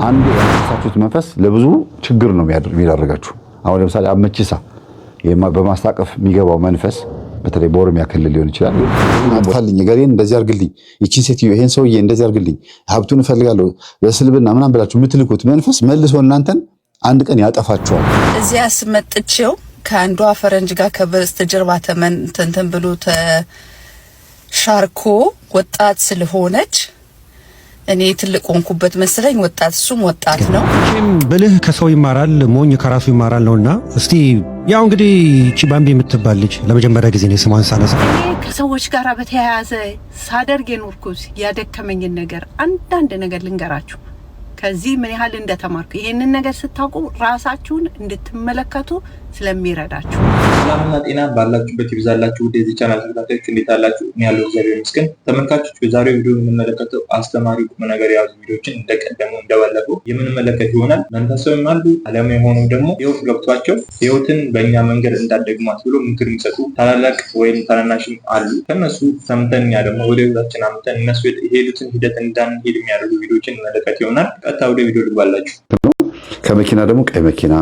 አንዱ ያሳችሁት መንፈስ ለብዙ ችግር ነው የሚያደርጋችሁ። አሁን ለምሳሌ አመቺሳ በማስታቀፍ የሚገባው መንፈስ በተለይ በኦሮሚያ ክልል ሊሆን ይችላል። አጥፋልኝ፣ ገሬን እንደዚህ አርግልኝ፣ ይቺን ሴትዮ ይሄን ሰውዬ እንደዚህ አርግልኝ፣ ሀብቱን እፈልጋለሁ በስልብና ምናምን ብላችሁ የምትልኩት መንፈስ መልሶ እናንተን አንድ ቀን ያጠፋችኋል። እዚያ አስመጥቼው ከአንዷ ፈረንጅ ጋር ከበስተጀርባ ተንተን ብሎ ተሻርኮ ወጣት ስለሆነች እኔ ትልቅ ሆንኩበት መሰለኝ። ወጣት እሱም ወጣት ነው። ብልህ ከሰው ይማራል፣ ሞኝ ከራሱ ይማራል ነውና እስቲ ያው እንግዲህ እቺ ባምቢ የምትባል ልጅ ለመጀመሪያ ጊዜ ነው ስሟን ሳነሳ እኔ ከሰዎች ጋር በተያያዘ ሳደርግ የኖርኩት ያደከመኝን ነገር አንዳንድ ነገር ልንገራችሁ። ከዚህ ምን ያህል እንደተማርኩ ይሄንን ነገር ስታውቁ ራሳችሁን እንድትመለከቱ ስለሚረዳችሁ። ሰላምና ጤና ባላችሁበት ይብዛላችሁ። ወደዚህ ቻናል ተከታታዮች እንዴት አላችሁ? እኔ ያለው እግዚአብሔር ይመስገን። ተመልካቾች በዛሬው ቪዲዮ የምንመለከተው አስተማሪ ቁም ነገር የያዙ ቪዲዮችን እንደቀደሙ እንደባለፈው የምንመለከት ይሆናል። መንፈሳዊም አሉ ዓለማዊ የሆኑ ደግሞ ህይወት ገብቷቸው ህይወትን በእኛ መንገድ እንዳደግማት ብሎ ምክር የሚሰጡ ታላላቅ ወይም ታናናሽም አሉ። ከነሱ ሰምተን እኛ ደግሞ ወደ ህይወታችን አምተን እነሱ የሄዱትን ሂደት እንዳንሄድ የሚያደርጉ ቪዲዮችን እንመለከት ይሆናል። ቀጥታ ወደ ቪዲዮ ልግባላችሁ። ከመኪና ደግሞ ቀይ መኪና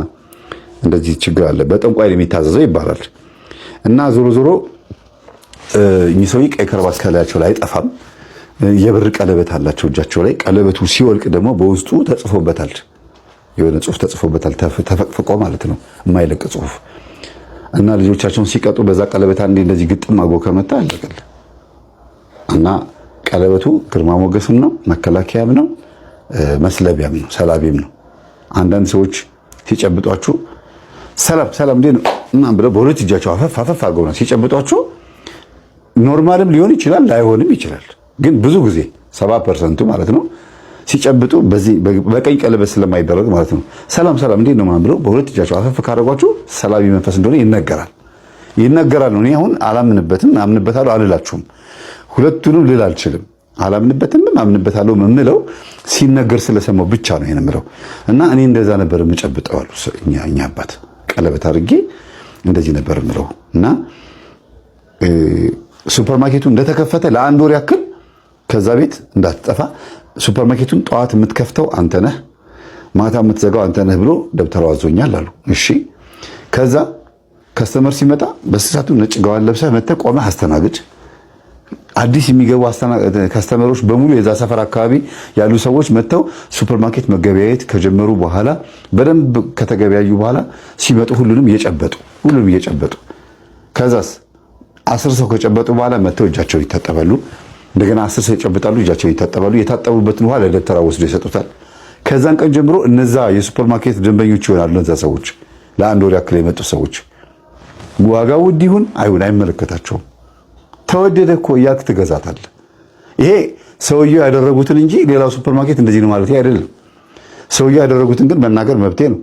እንደዚህ ችግር አለ። በጠንቋይ የሚታዘዘው ይባላል እና ዞሮ ዞሮ እኚህ ሰውዬ ቀይ ከረባት ከላያቸው ላይ አይጠፋም። የብር ቀለበት አላቸው እጃቸው ላይ። ቀለበቱ ሲወልቅ ደግሞ በውስጡ ተጽፎበታል፣ የሆነ ጽሑፍ ተጽፎበታል፣ ተፈቅፍቆ ማለት ነው፣ የማይለቅ ጽሑፍ እና ልጆቻቸውን ሲቀጡ በዛ ቀለበት አንዴ እንደዚህ ግጥም አጎ ከመታ ያለቀል እና ቀለበቱ ግርማ ሞገስም ነው፣ መከላከያም ነው፣ መስለቢያም ነው፣ ሰላቢም ነው። አንዳንድ ሰዎች ሲጨብጧችሁ ሰላም ሰላም እንዴ ነው እና ብለው በሁለት እጃቸው አፈፍ አድርገው ነው ሲጨብጧችሁ። ኖርማልም ሊሆን ይችላል ላይሆንም ይችላል፣ ግን ብዙ ጊዜ 70% ማለት ነው ሲጨብጡ በዚህ በቀኝ ቀለበት ስለማይደረግ ማለት ነው ሰላም ሰላም እንዴ ነው ማለት ብለው በሁለት እጃቸው አፈፍ ካደረጓችሁ ሰላቢ መንፈስ እንደሆነ ይነገራል ነው። እኔ አሁን አላምንበትም አምንበታለሁ አልላችሁም፣ ሁለቱንም ልል አልችልም። አላምንበትም አምንበታለሁ የምለው ሲነገር ስለሰማው ብቻ ነው ይሄን የምለው እና እኔ እንደዛ ነበር የምጨብጠው አሉ እኛ አባት። ቀለበት አድርጌ እንደዚህ ነበር የምለው እና ሱፐርማርኬቱ እንደተከፈተ ለአንድ ወር ያክል ከዛ ቤት እንዳትጠፋ፣ ሱፐርማርኬቱን ጠዋት የምትከፍተው አንተ ነህ፣ ማታ የምትዘጋው አንተ ነህ ብሎ ደብተራው አዞኛል አሉ። እሺ ከዛ ከስተመር ሲመጣ በስሳቱ ነጭ ጋዋን ለብሰህ መተህ ቆመህ አስተናግድ። አዲስ የሚገቡ ከስተመሮች በሙሉ የዛ ሰፈር አካባቢ ያሉ ሰዎች መተው ሱፐርማርኬት መገበያየት ከጀመሩ በኋላ በደንብ ከተገበያዩ በኋላ ሲመጡ ሁሉንም እየጨበጡ ከዛስ 10 ሰው ከጨበጡ በኋላ መተው እጃቸውን ይታጠባሉ። እንደገና 10 ሰው ይጨብጣሉ፣ እጃቸውን ይታጠባሉ። የታጠቡበትን ውሃ ለደብተራ ወስዶ ይሰጡታል። ከዛን ቀን ጀምሮ እነዛ የሱፐርማርኬት ደንበኞች ይሆናሉ። እነዛ ሰዎች ለአንድ ወር ያክል የመጡ ሰዎች ዋጋው ውድ ይሁን አይሁን አይመለከታቸውም። ተወደደ እኮ እያልክ ትገዛታለህ። ይሄ ሰውየው ያደረጉትን እንጂ ሌላው ሱፐርማርኬት እንደዚህ ነው ማለት አይደለም። ሰውየው ያደረጉትን ግን መናገር መብቴ ነው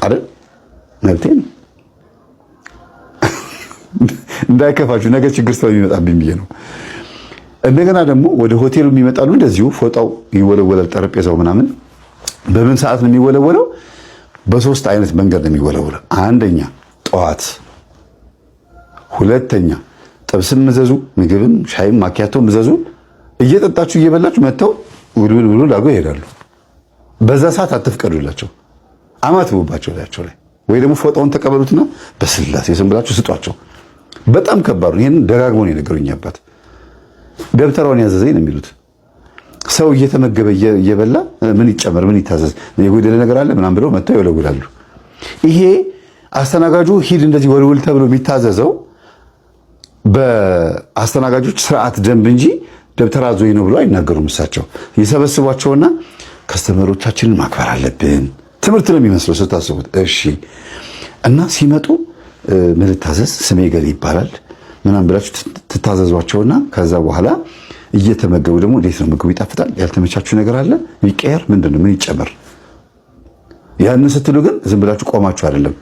አይደል? መብቴ ነው። እንዳይከፋችሁ ነገ ችግር ስለሚመጣብኝ ብዬ ነው። እንደገና ደግሞ ወደ ሆቴሉ የሚመጣሉ እንደዚሁ ፎጣው ይወለወላል፣ ጠረጴዛው ምናምን። በምን ሰዓት ነው የሚወለወለው? በሶስት አይነት መንገድ ነው የሚወለወለው። አንደኛ ጠዋት፣ ሁለተኛ ጥብስም ምዘዙ፣ ምግብም ሻይም ማኪያቶም ምዘዙ፣ እየጠጣችሁ እየበላችሁ መጥተው ውልውል አድርገው ይሄዳሉ። በዛ ሰዓት አትፍቀዱላቸው፣ አማትቡባቸው ላያቸው ላይ ወይ ደግሞ ፎጣውን ተቀበሉትና በስላሴ ስም ብላችሁ ስጧቸው። በጣም ከባድ ነው። ይሄን ደጋግሞ ነው የነገሩኝ አባት። ደብተራውን ያዘዘኝ ነው የሚሉት። ሰው እየተመገበ እየበላ ምን ይጨመር ምን ይታዘዝ የጎደለ ነገር አለ ምናምን ብለው መጥተው ይወለውላሉ። ይሄ አስተናጋጁ ሂድ እንደዚህ ወልውል ተብሎ የሚታዘዘው በአስተናጋጆች ስርዓት ደንብ እንጂ ደብተራ ዞይ ነው ብሎ አይናገሩም። እሳቸው ይሰበስቧቸውና ከስተመሮቻችንን ማክበር አለብን ትምህርት ነው የሚመስለው ስታስቡት። እሺ እና ሲመጡ ምን ልታዘዝ ስሜ ገሌ ይባላል ምናምን ብላችሁ ትታዘዟቸውና ከዛ በኋላ እየተመገቡ ደግሞ እንዴት ነው ምግቡ ይጣፍጣል፣ ያልተመቻችሁ ነገር አለ ይቀየር፣ ምንድነው ምን ይጨመር፣ ያንን ስትሉ ግን ዝም ብላችሁ ቆማችሁ አይደለም።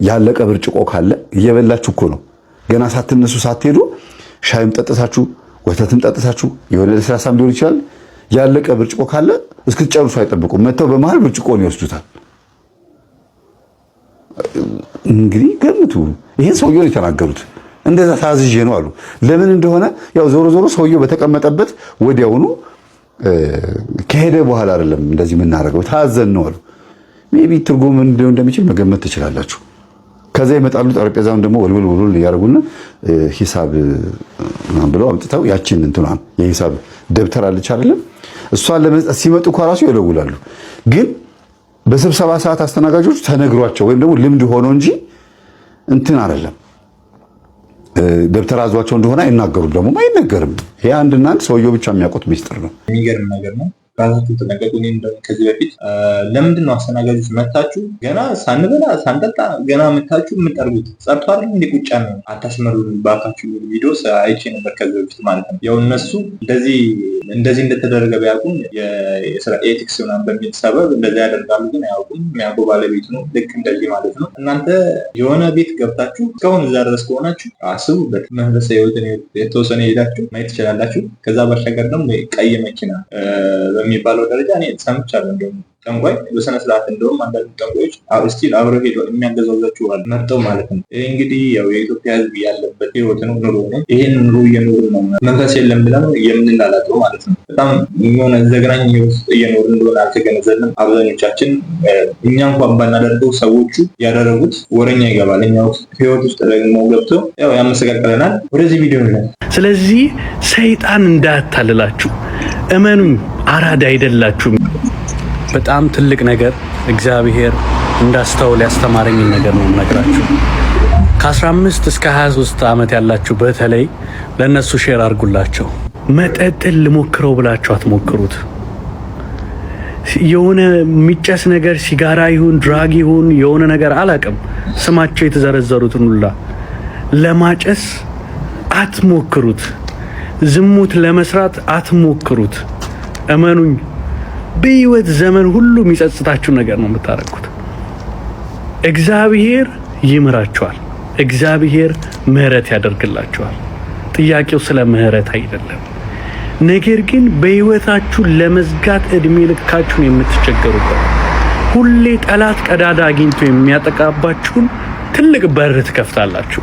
ያለቀ ብርጭቆ ካለ እየበላችሁ እኮ ነው ገና ሳትነሱ ሳትሄዱ ሻይም ጠጥታችሁ ወተትም ጠጥታችሁ የሆነ ለስላሳም ሊሆን ይችላል። ያለቀ ብርጭቆ ካለ እስክትጨርሱ አይጠብቁም። መተው በመሃል ብርጭቆውን ይወስዱታል። እንግዲህ ገምቱ። ይሄን ሰውየው የተናገሩት እንደዛ ታዝዤ ነው አሉ። ለምን እንደሆነ ያው ዞሮ ዞሮ ሰውየው በተቀመጠበት ወዲያውኑ ከሄደ በኋላ አይደለም እንደዚህ የምናደርገው ታዘን ነው አሉ። ሜቢ ትርጉም እንደሚችል መገመት ትችላላችሁ። ከዛ ይመጣሉ። ጠረጴዛውን ደግሞ ወልወል ያደርጉና ሂሳብ ማን ብለው አምጥተው ያቺን እንትኗን የሂሳብ ደብተር አለች አይደለም እሷን ለመስጠት ሲመጡ እኮ ራሱ ይወለውላሉ። ግን በስብሰባ ሰዓት አስተናጋጆች ተነግሯቸው ወይም ደግሞ ልምድ ሆኖ እንጂ እንትን አይደለም ደብተር አዟቸው እንደሆነ አይናገሩም። ደግሞ አይነገርም። ይሄ አንድና አንድ ሰውየው ብቻ የሚያውቁት ሚስጥር ነው። የሚገርም ነገር ነው። ራሳችሁ ተጠንቀቁ። ከዚህ በፊት ለምንድን ነው አስተናጋጆች መታችሁ ገና ሳንበላ ሳንጠጣ ገና መታችሁ የምጠርጉት? ጸርቶ አይደል እንዴ ቁጫ ነው አታስመሩ ባካችሁ። ቪዲዮ አይቼ ነበር ከዚህ በፊት ማለት ነው። ያው እነሱ እንደዚህ እንደተደረገ ቢያውቁም የስራ ኤቲክስ ምናምን በሚል ሰበብ እንደዚህ ያደርጋሉ። ግን አያውቁም። የሚያውቁ ባለቤቱ ነው። ልክ እንደዚህ ማለት ነው። እናንተ የሆነ ቤት ገብታችሁ እስካሁን እዛ ድረስ ከሆናችሁ አስቡበት። መንፈሳዊ ህይወትን የተወሰነ ሄዳችሁ ማየት ትችላላችሁ። ከዛ ባሻገር ደግሞ ቀይ መኪና በሚባለው ደረጃ እኔ ሰምቻለሁ። እንደውም ጠንቋይ በስነ ስርዓት እንደውም አንዳንድ ጠንቋዮች ስቲል አብረው ሄደው የሚያገዛዛችሁ መርጠው ማለት ነው። ይህ እንግዲህ ያው የኢትዮጵያ ህዝብ ያለበት ህይወት ነው፣ ኑሮ ነው። ይህን ኑሮ እየኖሩ ነው። መንፈስ የለም ብለን የምንላላጠው ማለት ነው። በጣም የሆነ ዘግናኝ ህይወት እየኖሩ እንደሆነ አልተገነዘብንም አብዛኞቻችን። እኛ እንኳን ባናደርገው ሰዎቹ ያደረጉት ወረኛ ይገባል። እኛ ህይወት ውስጥ ደግሞ ገብተው ያው ያመሰቃቀለናል። ወደዚህ ቪዲዮ ነው። ስለዚህ ሰይጣን እንዳያታልላችሁ እመኑኝ፣ አራዳ አይደላችሁም። በጣም ትልቅ ነገር እግዚአብሔር እንዳስተውል ያስተማረኝን ነገር ነው የምነግራችሁ። ከ15 እስከ 23 ዓመት ያላችሁ በተለይ ለነሱ ሼር አድርጉላቸው። መጠጥን ልሞክረው ብላችሁ አትሞክሩት። የሆነ የሚጨስ ነገር ሲጋራ ይሁን ድራግ ይሁን የሆነ ነገር አላቅም፣ ስማቸው የተዘረዘሩትን ሁላ ለማጨስ አትሞክሩት። ዝሙት ለመስራት አትሞክሩት። እመኑኝ፣ በህይወት ዘመን ሁሉ የሚጸጽታችሁ ነገር ነው የምታረጉት። እግዚአብሔር ይምራችኋል። እግዚአብሔር ምህረት ያደርግላችኋል። ጥያቄው ስለ ምህረት አይደለም። ነገር ግን በህይወታችሁ ለመዝጋት እድሜ ልካችሁን የምትቸገሩበት ሁሌ ጠላት ቀዳዳ አግኝቶ የሚያጠቃባችሁን ትልቅ በር ትከፍታላችሁ።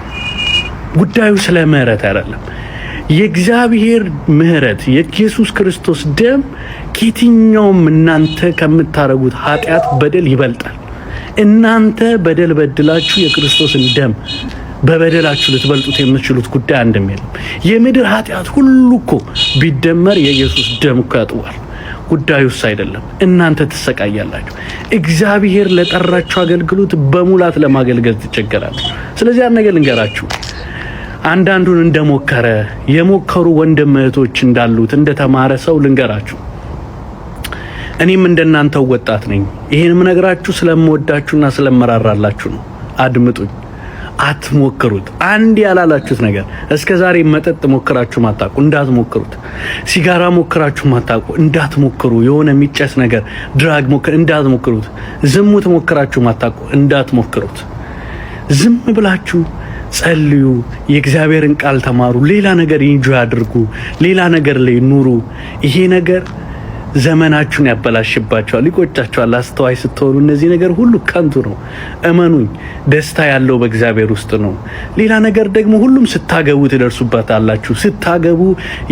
ጉዳዩ ስለ ምህረት አይደለም። የእግዚአብሔር ምህረት የኢየሱስ ክርስቶስ ደም ከየትኛውም እናንተ ከምታረጉት ኃጢአት በደል ይበልጣል። እናንተ በደል በድላችሁ የክርስቶስን ደም በበደላችሁ ልትበልጡት የምትችሉት ጉዳይ አንድም የለም። የምድር ኃጢአት ሁሉ እኮ ቢደመር የኢየሱስ ደም እኮ ያጥዋል። ጉዳዩስ አይደለም። እናንተ ትሰቃያላችሁ። እግዚአብሔር ለጠራችሁ አገልግሎት በሙላት ለማገልገል ትቸገራላችሁ። ስለዚህ ያን ነገር ልንገራችሁ። አንዳንዱን እንደሞከረ የሞከሩ ወንድም እህቶች እንዳሉት እንደተማረ ሰው ልንገራችሁ። እኔም እንደናንተው ወጣት ነኝ። ይሄንም ነገራችሁ ስለምወዳችሁና ስለመራራላችሁ ነው። አድምጡኝ። አትሞክሩት። አንድ ያላላችሁት ነገር እስከዛሬ መጠጥ ሞክራችሁ ማታውቁ እንዳትሞክሩት። ሲጋራ ሞክራችሁ ማታውቁ እንዳትሞክሩ። የሆነ የሚጨስ ነገር ድራግ እንዳትሞክሩት። ዝሙት ሞክራችሁ ማታውቁ እንዳትሞክሩት። ዝም ብላችሁ ጸልዩ፣ የእግዚአብሔርን ቃል ተማሩ፣ ሌላ ነገር ኢንጆይ አድርጉ፣ ሌላ ነገር ላይ ኑሩ። ይሄ ነገር ዘመናችሁን ያበላሽባችኋል፣ ይቆጫችኋል። አስተዋይ ስትሆኑ እነዚህ ነገር ሁሉ ከንቱ ነው። እመኑኝ፣ ደስታ ያለው በእግዚአብሔር ውስጥ ነው። ሌላ ነገር ደግሞ ሁሉም ስታገቡ ትደርሱበታላችሁ። ስታገቡ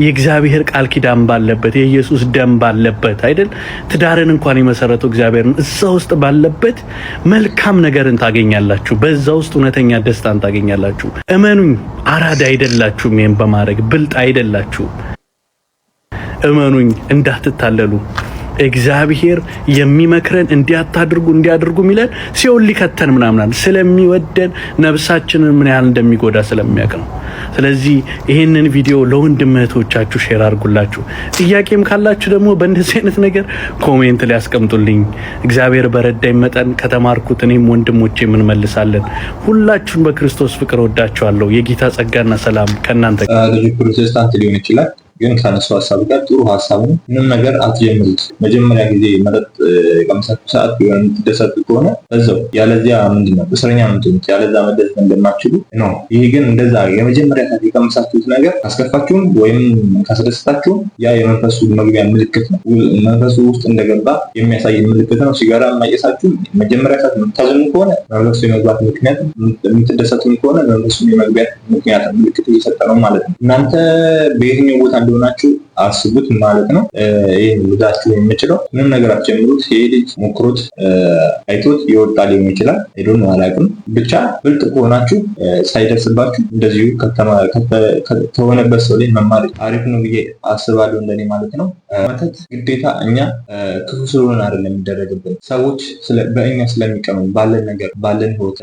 የእግዚአብሔር ቃል ኪዳን ባለበት የኢየሱስ ደም ባለበት አይደል? ትዳርን እንኳን የመሰረተው እግዚአብሔር እዛ ውስጥ ባለበት መልካም ነገርን ታገኛላችሁ። በዛ ውስጥ እውነተኛ ደስታን ታገኛላችሁ። እመኑኝ፣ አራዳ አይደላችሁም። ይሄን በማድረግ ብልጥ አይደላችሁም። እመኑኝ፣ እንዳትታለሉ። እግዚአብሔር የሚመክረን እንዲያድርጉ የሚለን ሲኦል ሊከተን ምናምን ስለሚወደን ነፍሳችንን ምን ያህል እንደሚጎዳ ስለሚያውቅ ነው። ስለዚህ ይሄንን ቪዲዮ ለወንድም እህቶቻችሁ ሼር አድርጉላችሁ። ጥያቄም ካላችሁ ደግሞ በእንደዚህ አይነት ነገር ኮሜንት ላይ አስቀምጡልኝ። እግዚአብሔር በረዳኝ መጠን ከተማርኩት እኔም ወንድሞቼ ምን መልሳለን። ሁላችሁን በክርስቶስ ፍቅር ወዳችኋለሁ። የጌታ ጸጋና ሰላም ከእናንተ ልጅ ፕሮቴስታንት ሊሆን ይችላል ግን ካነሳው ሀሳብ ጋር ጥሩ ሀሳብ ነው። ምንም ነገር አትጀምሩት። መጀመሪያ ጊዜ መጠጥ የቀመሳችሁ ሰዓት ቢሆን የምትደሰቱ ከሆነ እዛው፣ ያለዚያ ምንድነው እስረኛ የምትሆኑት፣ ያለዛ መደሰት እንደማትችሉ ነው። ይሄ ግን እንደዛ የመጀመሪያ ሰዓት የቀመሳችሁት ነገር ካስከፋችሁም ወይም ካስደስታችሁም ያ የመንፈሱ መግቢያ ምልክት ነው። መንፈሱ ውስጥ እንደገባ የሚያሳይ ምልክት ነው። ሲጋራ የማጨሳችሁ መጀመሪያ ሰዓት የምታዝኑ ከሆነ መንፈሱ የመግባት ምክንያት፣ የምትደሰቱም ከሆነ መንፈሱ የመግቢያ ምክንያት ምልክት እየሰጠ ነው ማለት ነው። እናንተ በየትኛው ቦታ እንደሆናችሁ አስቡት ማለት ነው። ይህ ልዛችሁ የምችለው ምንም ነገር አትጀምሩት። ይሄ ልጅ ሞክሩት፣ አይቶት ይወጣ ሊሆን ይችላል። ሄዶን አላውቅም። ብቻ ብልጥ ከሆናችሁ ሳይደርስባችሁ እንደዚሁ ከሆነበት ሰው ላይ መማር አሪፍ ነው ብዬ አስባለሁ፣ እንደኔ ማለት ነው። መተት ግዴታ እኛ ክፉ ስለሆነ አይደለም የሚደረግብን። ሰዎች በእኛ ስለሚቀኑ ባለን ነገር ባለን ህይወት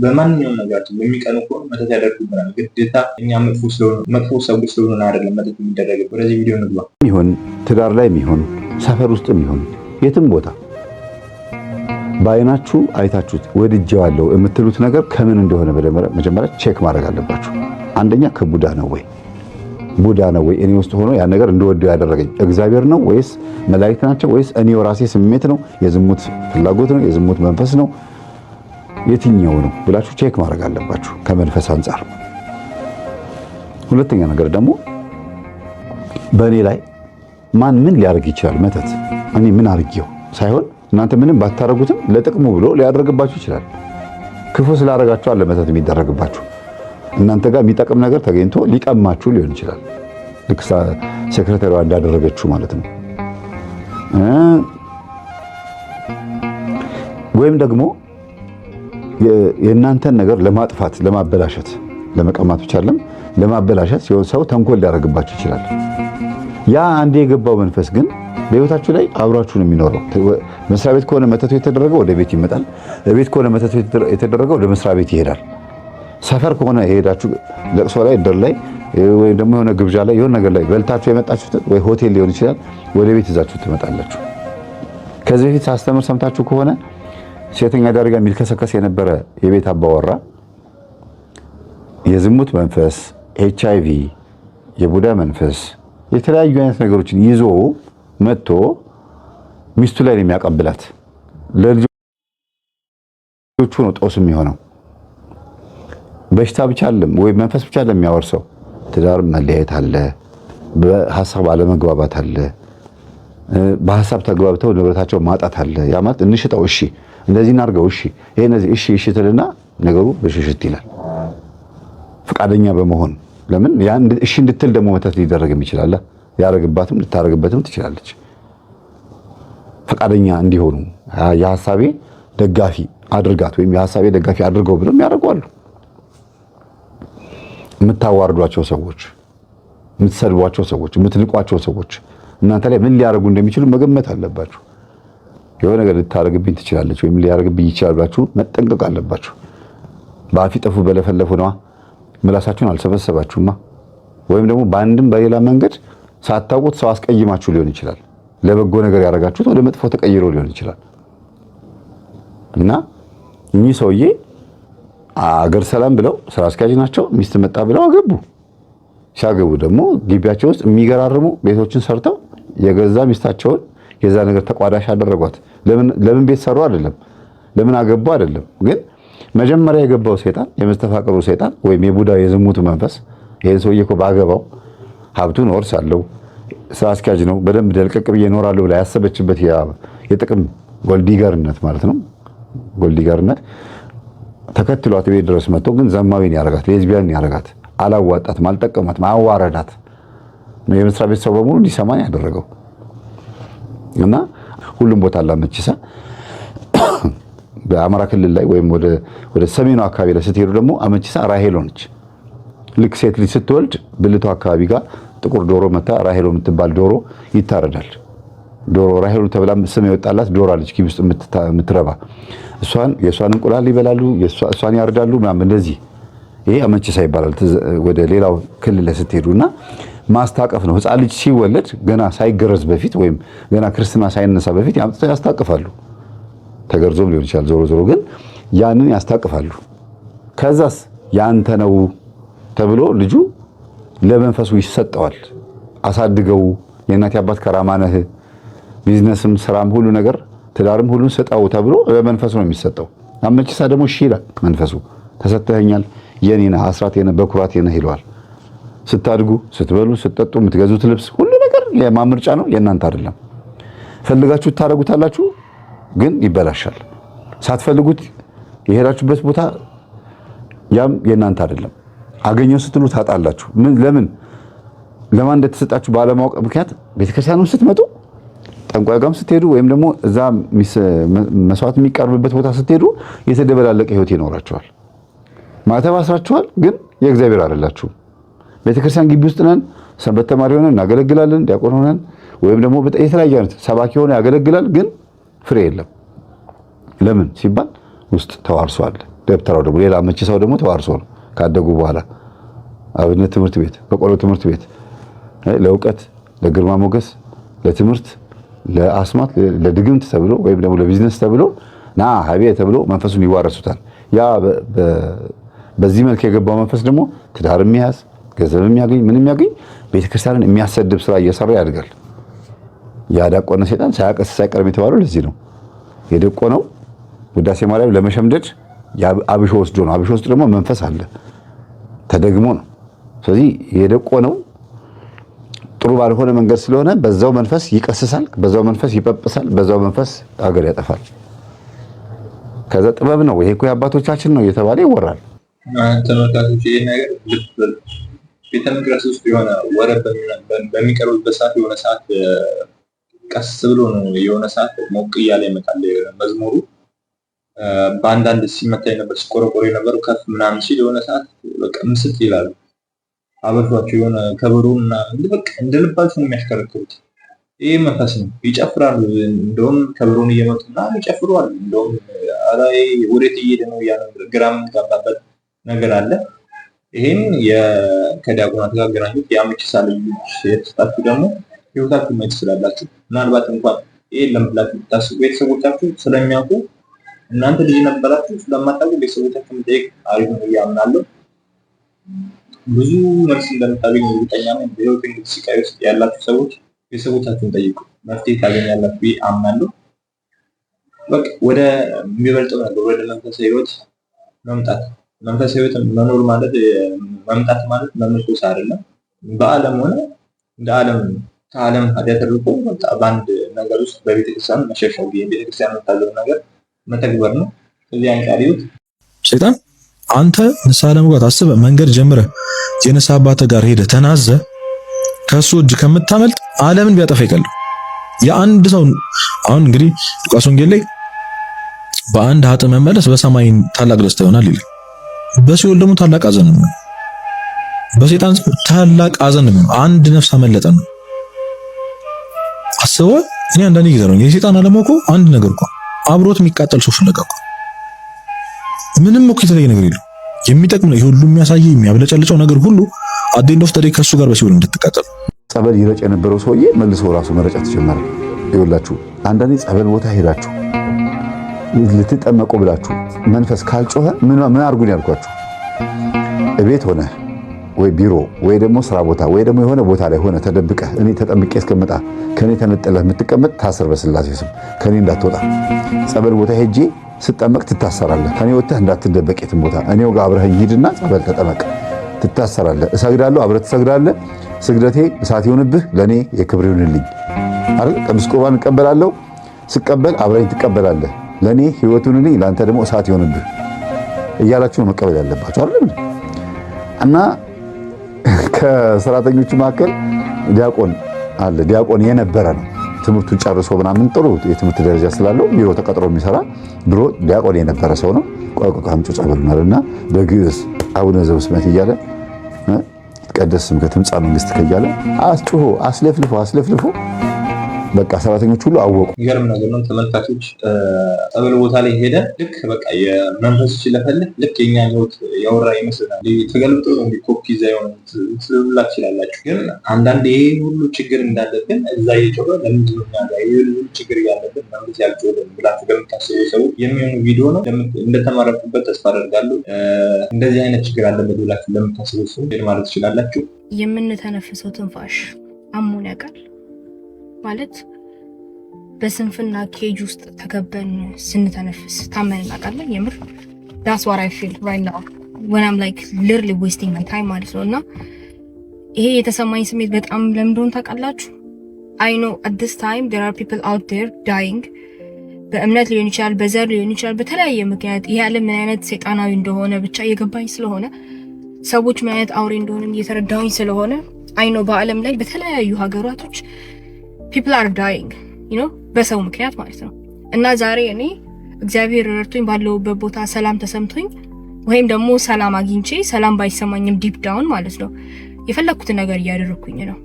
በማንኛውም ነገር የሚቀኑ ከሆነ መተት ያደርጉብናል። ግዴታ እኛ መጥፎ ሰዎች ስለሆነ አይደለም መተት የሚደረግብን። ወደዚህ ቪዲዮ እንግባ። ይሁን ትዳር ላይ የሚሆን ሰፈር ውስጥ የሚሆን የትም ቦታ በአይናችሁ አይታችሁት ወድጄዋለሁ የምትሉት ነገር ከምን እንደሆነ መጀመሪያ ቼክ ማድረግ አለባችሁ። አንደኛ ከቡዳ ነው ወይ? ቡዳ ነው ወይ እኔ ውስጥ ሆኖ ያን ነገር እንደወደው ያደረገኝ? እግዚአብሔር ነው ወይስ መላእክት ናቸው ወይስ እኔው ራሴ ስሜት ነው? የዝሙት ፍላጎት ነው? የዝሙት መንፈስ ነው? የትኛው ነው ብላችሁ ቼክ ማድረግ አለባችሁ ከመንፈስ አንጻር። ሁለተኛ ነገር ደግሞ በእኔ ላይ ማን ምን ሊያደርግ ይችላል? መተት እኔ ምን አድርጌው ሳይሆን እናንተ ምንም ባታረጉትም ለጥቅሙ ብሎ ሊያደርግባችሁ ይችላል። ክፉ ስላደረጋችሁ አለ መተት የሚደረግባችሁ። እናንተ ጋር የሚጠቅም ነገር ተገኝቶ ሊቀማችሁ ሊሆን ይችላል። ልክ ሴክሬታሪዋ እንዳደረገችው ማለት ነው። ወይም ደግሞ የእናንተን ነገር ለማጥፋት ለማበላሸት፣ ለመቀማት ብቻ አይደለም ለማበላሸት ሲሆን ሰው ተንኮል ሊያደርግባችሁ ይችላል። ያ አንዴ የገባው መንፈስ ግን በህይወታችሁ ላይ አብራችሁ ነው የሚኖረው። መስሪያ ቤት ከሆነ መተቱ የተደረገው ወደ ቤት ይመጣል። ቤት ከሆነ መተቱ የተደረገው ወደ መስሪያ ቤት ይሄዳል። ሰፈር ከሆነ የሄዳችሁ ለቅሶ ላይ፣ እድር ላይ ወይ ደግሞ የሆነ ግብዣ ላይ የሆነ ነገር ላይ በልታችሁ የመጣችሁት ወይ ሆቴል ሊሆን ይችላል ወደ ቤት ይዛችሁ ትመጣላችሁ። ከዚህ በፊት ሳስተምር ሰምታችሁ ከሆነ ሴተኛ አዳሪ ጋር የሚልከሰከስ የነበረ የቤት አባወራ የዝሙት መንፈስ፣ HIV፣ የቡዳ መንፈስ፣ የተለያዩ አይነት ነገሮችን ይዞ መጥቶ ሚስቱ ላይ ነው የሚያቀብላት። ለልጆቹ ነው ጦስ የሚሆነው። በሽታ ብቻ አይደለም ወይ መንፈስ ብቻ አይደለም የሚያወርሰው። ትዳር መለያየት አለ፣ በሐሳብ አለመግባባት አለ፣ በሐሳብ ተግባብተው ንብረታቸው ማጣት አለ። ያ ማለት እንሽጠው፣ እሺ እንደዚህ እናድርገው፣ እሺ ይሄ እንደዚህ፣ እሺ ትልና ነገሩ በሽሽት ይላል። ፈቃደኛ በመሆን ለምን ያን እሺ እንድትል ደግሞ መተት ሊደረግም ይችላል። ያረግባትም ልታረግበትም ትችላለች። ፈቃደኛ እንዲሆኑ የሐሳቤ ደጋፊ አድርጋት ወይም የሐሳቤ ደጋፊ አድርገው ብለው ያደርጓሉ። የምታዋርዷቸው ሰዎች፣ የምትሰድቧቸው ሰዎች፣ የምትንቋቸው ሰዎች እናንተ ላይ ምን ሊያደርጉ እንደሚችሉ መገመት አለባችሁ። የሆነ ነገር ልታረግብኝ ትችላለች ወይም ሊያረግብኝ ይችላል ብላችሁ መጠንቀቅ አለባችሁ። በአፊ ጠፉ በለፈለፉ ነዋ። ምላሳችሁን አልሰበሰባችሁማ። ወይም ደግሞ በአንድም በሌላ መንገድ ሳታውቁት ሰው አስቀይማችሁ ሊሆን ይችላል። ለበጎ ነገር ያደረጋችሁት ወደ መጥፎ ተቀይሮ ሊሆን ይችላል። እና እኚህ ሰውዬ አገር ሰላም ብለው ስራ አስኪያጅ ናቸው። ሚስት መጣ ብለው አገቡ። ሲያገቡ ደግሞ ግቢያቸው ውስጥ የሚገራርሙ ቤቶችን ሰርተው የገዛ ሚስታቸውን የዛ ነገር ተቋዳሽ አደረጓት። ለምን ቤት ሰሩ አይደለም፣ ለምን አገቡ አይደለም። ግን መጀመሪያ የገባው ሰይጣን፣ የመስተፋቅሩ ሰይጣን ወይም የቡዳ የዝሙቱ መንፈስ ይሄን ሰውዬ እኮ ባገባው ሀብቱን ወርሳለሁ፣ ስራ አስኪያጅ ነው፣ በደንብ ደልቀቅ ብዬ እኖራለሁ ብላ ያሰበችበት የጥቅም ጎልዲገርነት ማለት ነው። ጎልዲገርነት ተከትሏት ቤት ድረስ መጥቶ ግን ዘማዊን ያረጋት፣ ሌዝቢያን ያረጋት፣ አላዋጣትም፣ አልጠቀማትም፣ አዋረዳት። የመስሪያ ቤት ሰው በሙሉ እንዲሰማኝ ያደረገው እና ሁሉም ቦታ ላመችሳ በአማራ ክልል ላይ ወይም ወደ ሰሜኑ አካባቢ ላይ ስትሄዱ ደግሞ አመቺሳ ራሄሎ ነች። ልክ ሴት ልጅ ስትወልድ ብልቷ አካባቢ ጋር ጥቁር ዶሮ መታ ራሄሎ የምትባል ዶሮ ይታረዳል። ዶሮ ራሄሎ ተብላ ስም የወጣላት ዶሮ አለች ኪብ ውስጥ የምትረባ። የእሷን እንቁላል ይበላሉ፣ እሷን ያርዳሉ ምናምን እንደዚህ። ይሄ አመቺሳ ይባላል። ወደ ሌላው ክልል ላይ ስትሄዱና ማስታቀፍ ነው። ህፃን ልጅ ሲወለድ ገና ሳይገረዝ በፊት ወይም ገና ክርስትና ሳይነሳ በፊት ያስታቅፋሉ። ተገርዞም ሊሆን ይችላል። ዞሮ ዞሮ ግን ያንን ያስታቅፋሉ። ከዛስ ያንተ ነው ተብሎ ልጁ ለመንፈሱ ይሰጠዋል። አሳድገው የእናት አባት ከራማ ነህ፣ ቢዝነስም ስራም ሁሉ ነገር ትዳርም ሁሉን ስጠው ተብሎ በመንፈሱ ነው የሚሰጠው። አመቺሳ ደግሞ እሺ ይላል መንፈሱ። ተሰጥተኸኛል፣ የኔ ነህ፣ አስራቴ ነህ፣ በኩራቴ ነህ ይለዋል። ስታድጉ፣ ስትበሉ፣ ስትጠጡ፣ የምትገዙት ልብስ ሁሉ ነገር የማምርጫ ነው፣ የእናንተ አይደለም። ፈልጋችሁ ታረጉታላችሁ፣ ግን ይበላሻል። ሳትፈልጉት የሄዳችሁበት ቦታ ያም የእናንተ አይደለም። አገኘው ስትሉ ታጣላችሁ። ለምን ለማን እንደተሰጣችሁ ባለማወቅ ምክንያት ቤተክርስቲያኑ ስትመጡ፣ ጠንቋይ ጋርም ስትሄዱ፣ ወይም ደግሞ እዛ መስዋዕት የሚቀርብበት ቦታ ስትሄዱ የተደበላለቀ ህይወት ይኖራችኋል። ማተብ አስራችኋል፣ ግን የእግዚአብሔር አይደላችሁም። ቤተክርስቲያን ግቢ ውስጥ ነን፣ ሰንበት ተማሪ ሆነን እናገለግላለን፣ ዲያቆን ሆነን ወይም ደግሞ የተለያየ አይነት ሰባኪ ሆነ ያገለግላል፣ ግን ፍሬ የለም። ለምን ሲባል ውስጥ ተዋርሷል። ደብተራው ደግሞ ሌላ መችሳው ደግሞ ተዋርሶ ነው ካደጉ በኋላ አብነት ትምህርት ቤት፣ በቆሎ ትምህርት ቤት ለእውቀት፣ ለግርማ ሞገስ፣ ለትምህርት፣ ለአስማት፣ ለድግምት ተብሎ ወይም ደግሞ ለቢዝነስ ተብሎ ና ሀቤ ተብሎ መንፈሱን ይዋረሱታል። ያ በዚህ መልክ የገባው መንፈስ ደግሞ ትዳር የሚያዝ ገንዘብ የሚያገኝ ምን የሚያገኝ ቤተክርስቲያንን የሚያሰድብ ስራ እየሰራ ያድጋል። ያዳቆነ ሰይጣን ሳያቀስ ሳይቀርም የተባለው ለዚህ ነው። የደቆነው ውዳሴ ማርያም ለመሸምደድ አብሾ ወስዶ ነው። አብሾ ውስጥ ደግሞ መንፈስ አለ ተደግሞ ነው። ስለዚህ የደቆነው ጥሩ ባልሆነ መንገድ ስለሆነ በዛው መንፈስ ይቀስሳል፣ በዛው መንፈስ ይጠብሳል፣ በዛው መንፈስ ሀገር ያጠፋል። ከዛ ጥበብ ነው ይሄ እኮ የአባቶቻችን ነው እየተባለ ይወራል። ተመልካቾች ይሄ ነገር ቤተ መቅደስ ውስጥ የሆነ ወረብ በሚቀርብበት ሰዓት የሆነ ሰዓት ቀስ ብሎ ነው የሆነ ሰዓት ሞቅ እያለ ይመጣል መዝሙሩ። በአንዳንድ ሲመታ የነበር ሲቆረቆር የነበሩ ከፍ ምናምን ሲል የሆነ ሰዓት በቃ ምስጥ ይላሉ። አበቷቸው የሆነ ከበሮና በቃ እንደልባቸው ነው የሚያሽከረክሩት። ይሄ መንፈስ ነው። ይጨፍራሉ። እንደውም ከበሮን እየመቱና ይጨፍራሉ። እንደውም አላይ ወዴት እየሄደ ነው ያ ግራም ጋባበት ነገር አለ። ይሄን ከዲያቆናት ጋር ገናኙት ያመችሳ ልጅ የተጣጣችሁ ደግሞ ህይወታችሁ ማየት ስላላችሁ ምናልባት እንኳን ይሄን ለምብላችሁ ታስቡ ቤተሰቦቻችሁ ስለሚያውቁ እናንተ ልጅ ነበራችሁ ስለማታውቁ ቤተሰቦቻችሁ መጠየቅ አሪፍ ነው ያምናለሁ። ብዙ መልስ እንደምታገኙ እርግጠኛ ነኝ። በህይወት እንግዲህ ሲቃይ ውስጥ ያላችሁ ሰዎች ቤተሰቦቻችሁን ጠይቁ፣ መፍትሄ ታገኛላችሁ ብዬ አምናለሁ። በቃ ወደ የሚበልጠው ነገር ወደ መንፈሳዊ ህይወት መምጣት፣ መንፈሳዊ ህይወት መኖር ማለት መምጣት ማለት መመለስ አይደለም። በዓለም ሆነ እንደ ዓለም ከዓለም ኃጢአት ርቆ ወጣ በአንድ ነገር ውስጥ በቤተክርስቲያን መሸሻው ቤተክርስቲያን የምታዘው ነገር መተግበር ነው። ስለዚህ አንቃሪውት ሰይጣን አንተ ንስሐ ለመግባት አስበህ መንገድ ጀምረህ የንስሐ አባትህ ጋር ሄደህ ተናዘህ ከሱ እጅ ከምታመልጥ ዓለምን ቢያጠፋ ይቀላል። የአንድ ሰው አሁን እንግዲህ ሉቃስ ወንጌል ላይ በአንድ ኃጥእ መመለስ በሰማይ ታላቅ ደስታ ይሆናል ይላል። በሲኦል ደግሞ ታላቅ ሐዘን ነው። በሰይጣን ታላቅ ሐዘን ነው። አንድ ነፍስ አመለጠ ነው። አስበው። እኔ አንዳንዴ ጊዜ ነው የሰይጣን ዓላማው እኮ አንድ ነገር እኮ አብሮት የሚቃጠል ሰው ፍለጋ እኮ ምንም እኮ የተለየ ነገር የለው። የሚጠቅም ነው ይሄ ሁሉ የሚያሳየው የሚያብለጨልጨው ነገር ሁሉ አዴንድ ኦፍ ተዴ ከሱ ጋር በሲኦል እንድትቃጠል። ጸበል ይረጭ የነበረው ሰውዬ መልሶ ራሱ መረጨት ተጀመረ። ይኸውላችሁ አንዳንዴ ጸበል ቦታ ሄዳችሁ ልትጠመቁ ብላችሁ መንፈስ ካልጮኸ ምን አርጉን ያልኳችሁ እቤት ሆነ ወይ ቢሮ ወይ ደግሞ ስራ ቦታ ወይ ደግሞ የሆነ ቦታ ላይ ሆነ ተደብቀህ እኔ ተጠምቄ እስከመጣ ከኔ ተነጥለህ የምትቀመጥ ታስር በስላሴ ስም ከኔ እንዳትወጣ። ጸበል ቦታ ሄጄ ስጠመቅ ትታሰራለህ። ከኔ ወጥተህ እንዳትደበቅ የትም ቦታ እኔው ጋር አብረኸኝ ሂድና ጸበል ተጠመቅ፣ ትታሰራለህ። እሰግዳለሁ፣ አብረህ ትሰግዳለህ። ስግደቴ እሳት ይሁንብህ፣ ለኔ የክብር ይሁንልኝ አይደል? ቅዱስ ቁርባን እቀበላለሁ፣ ስቀበል አብረኝ ትቀበላለህ፣ ለኔ ህይወት ይሁንልኝ፣ ለአንተ ደግሞ እሳት ይሁንብህ እያላችሁ ነው መቀበል ያለባችሁ አይደል? እና ከሰራተኞቹ መካከል ዲያቆን አለ። ዲያቆን የነበረ ነው ትምህርቱን ጨርሶ ምናምን ጥሩ የትምህርት ደረጃ ስላለው ቢሮ ተቀጥሮ የሚሰራ ድሮ ዲያቆን የነበረ ሰው ነው። ቆይ አምጪ ጸበል ማለትና በግዕዝ አቡነ ዘበሰማያት እያለ ይትቀደስ ስምከ ትምጻእ መንግሥትከ እያለ አስጮሆ አስለፍልፎ በቃ ሰራተኞች ሁሉ አወቁ። ይገርም ነገር ነው ተመልካቾች። ጸበል ቦታ ላይ ሄደ ልክ በቃ የመንፈስ ሲለፈልህ ልክ የኛ ህይወት ያወራ ይመስላል። ተገልብጦ ነው ኮፒ ዛይሆን ትልላ ትችላላችሁ። ግን አንዳንድ ይሄ ሁሉ ችግር እንዳለብን እዛ እየጮኸ ለምንድን ነው እኛ ጋር ይሄ ሁሉ ችግር ያለብን መንፈስ ያልጮኸ ብላችሁ በምታስቡ ሰዎች የሚሆኑ ቪዲዮ ነው። እንደተማረኩበት ተስፋ አደርጋለሁ። እንደዚህ አይነት ችግር አለበት ብላችሁ ለምታስቡ ሰዎች ማለት ትችላላችሁ። የምንተነፍሰው ትንፋሽ አሞን ያውቃል ማለት በስንፍና ኬጅ ውስጥ ተከበን ስንተነፍስ ታመን እናውቃለን። የምር that's what I feel right now when I'm like literally wasting my time ማለት ነው። እና ይሄ የተሰማኝ ስሜት በጣም ለምንድነው ታውቃላችሁ? I know at this time there are people out there dying በእምነት ሊሆን ይችላል፣ በዘር ሊሆን ይችላል፣ በተለያየ ምክንያት ይሄ ዓለም ምን አይነት ሰይጣናዊ እንደሆነ ብቻ እየገባኝ ስለሆነ ሰዎች ምን አይነት አውሬ እንደሆነ እየተረዳሁኝ ስለሆነ I know በዓለም ላይ በተለያዩ ሀገራቶች people are dying you know በሰው ምክንያት ማለት ነው። እና ዛሬ እኔ እግዚአብሔር ረድቶኝ ባለውበት ቦታ ሰላም ተሰምቶኝ ወይም ደግሞ ሰላም አግኝቼ ሰላም ባይሰማኝም ዲፕ ዳውን ማለት ነው የፈለኩት ነገር እያደረኩኝ ነው።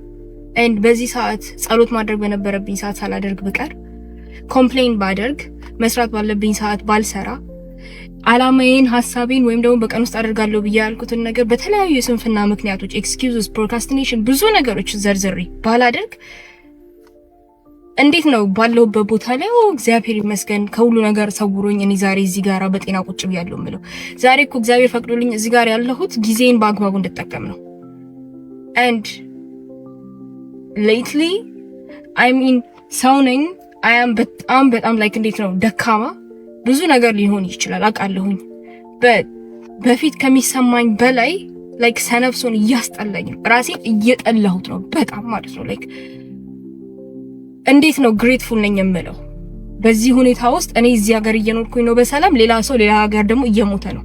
and በዚህ ሰዓት ጸሎት ማድረግ በነበረብኝ ሰዓት ሳላደርግ ብቀር ኮምፕሌን ባደርግ መስራት ባለብኝ ሰዓት ባልሰራ አላማዬን ሐሳቤን ወይም ደግሞ በቀን ውስጥ አደርጋለሁ ብዬ ያልኩትን ነገር በተለያዩ የስንፍና ምክንያቶች ኤክስኪውዝስ ፕሮክራስቲኔሽን ብዙ ነገሮች ዘርዝሬ ባላደርግ እንዴት ነው ባለውበት ቦታ ላይ እግዚአብሔር ይመስገን ከሁሉ ነገር ሰውሮኝ እኔ ዛሬ እዚህ ጋር በጤና ቁጭ ብያለሁ ምለው። ዛሬ እኮ እግዚአብሔር ፈቅዶልኝ እዚህ ጋር ያለሁት ጊዜን በአግባቡ እንድጠቀም ነው። and lately I mean ሰው ነኝ I am በጣም like እንዴት ነው ደካማ ብዙ ነገር ሊሆን ይችላል አውቃለሁኝ። በፊት ከሚሰማኝ በላይ like ሰነፍሶን እያስጠላኝ ራሴን እየጠላሁት ነው በጣም ማለት ነው። like እንዴት ነው ግሬትፉል ነኝ የምለው በዚህ ሁኔታ ውስጥ እኔ እዚህ ሀገር እየኖርኩኝ ነው በሰላም ሌላ ሰው ሌላ ሀገር ደግሞ እየሞተ ነው።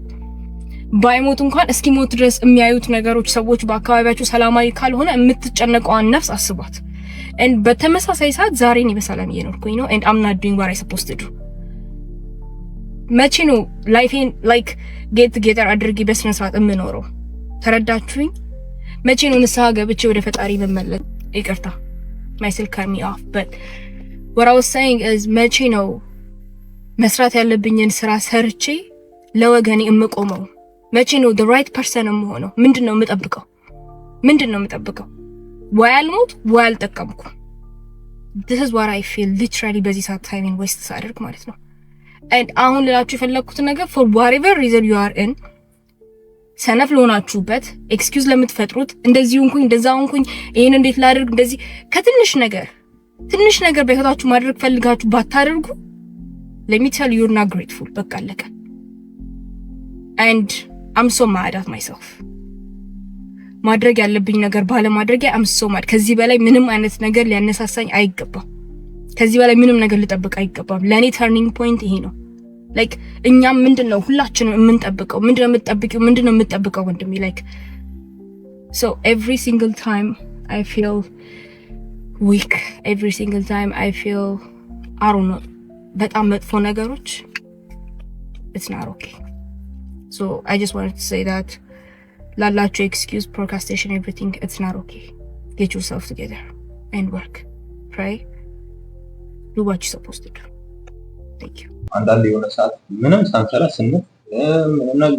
ባይሞት እንኳን እስኪሞት ድረስ የሚያዩት ነገሮች ሰዎች በአካባቢያቸው ሰላማዊ ካልሆነ የምትጨነቀዋን ነፍስ አስቧት። and በተመሳሳይ ሰዓት ዛሬ እኔ በሰላም እየኖርኩኝ ነው and I'm not doing what I supposed to do። መቼ ነው ላይፌን like get together አድርጌ በስነ ስርዓት የምኖረው? ተረዳችሁኝ? መቼ ነው ንስሐ ገብቼ ወደ ፈጣሪ መመለስ? ይቅርታ myself cut me off but what I was saying is መቼ ነው መስራት ያለብኝን ስራ ሰርቼ ለወገኔ እምቆመው? መቼ ነው the right person የምሆነው? ምንድነው የምጠብቀው? ወይ አልሞት ወይ አልጠቀምኩ። this is what I feel literally በዚህ ሰዓት ታይሚንግ ዌስት ሳደርግ ማለት ነው። and አሁን ልላችሁ የፈለኩት ነገር for whatever reason you are in ሰነፍ ለሆናችሁበት ኤክስኪውዝ ለምትፈጥሩት እንደዚህ ሆንኩኝ እንደዛ ሆንኩኝ ይሄን እንዴት ላድርግ እንደዚህ ከትንሽ ነገር በህይወታችሁ ማድረግ ፈልጋችሁ ባታደርጉ let me tell you you're not grateful በቃ አለቀ። and I'm so mad at myself ማድረግ ያለብኝ ነገር ባለማድረግ I'm so mad። ከዚህ በላይ ምንም አይነት ነገር ሊያነሳሳኝ አይገባም። ከዚህ በላይ ምንም ነገር ልጠብቅ አይገባም። ለኔ ተርኒንግ ፖይንት ይሄ ነው። like እኛም ምንድነው ሁላችንም የምንጠብቀው? ምንድነው የምትጠብቀው ወንድሜ? like so every single time I feel weak, every single time I feel I don't know በጣም መጥፎ ነገሮች it's not okay. so I just wanted to say that ላላችሁ excuse procrastination everything it's not okay. get yourself together and work, pray, do what you're supposed to do. thank you። አንዳንድ የሆነ ሰዓት ምንም ሳንሰራ ስንት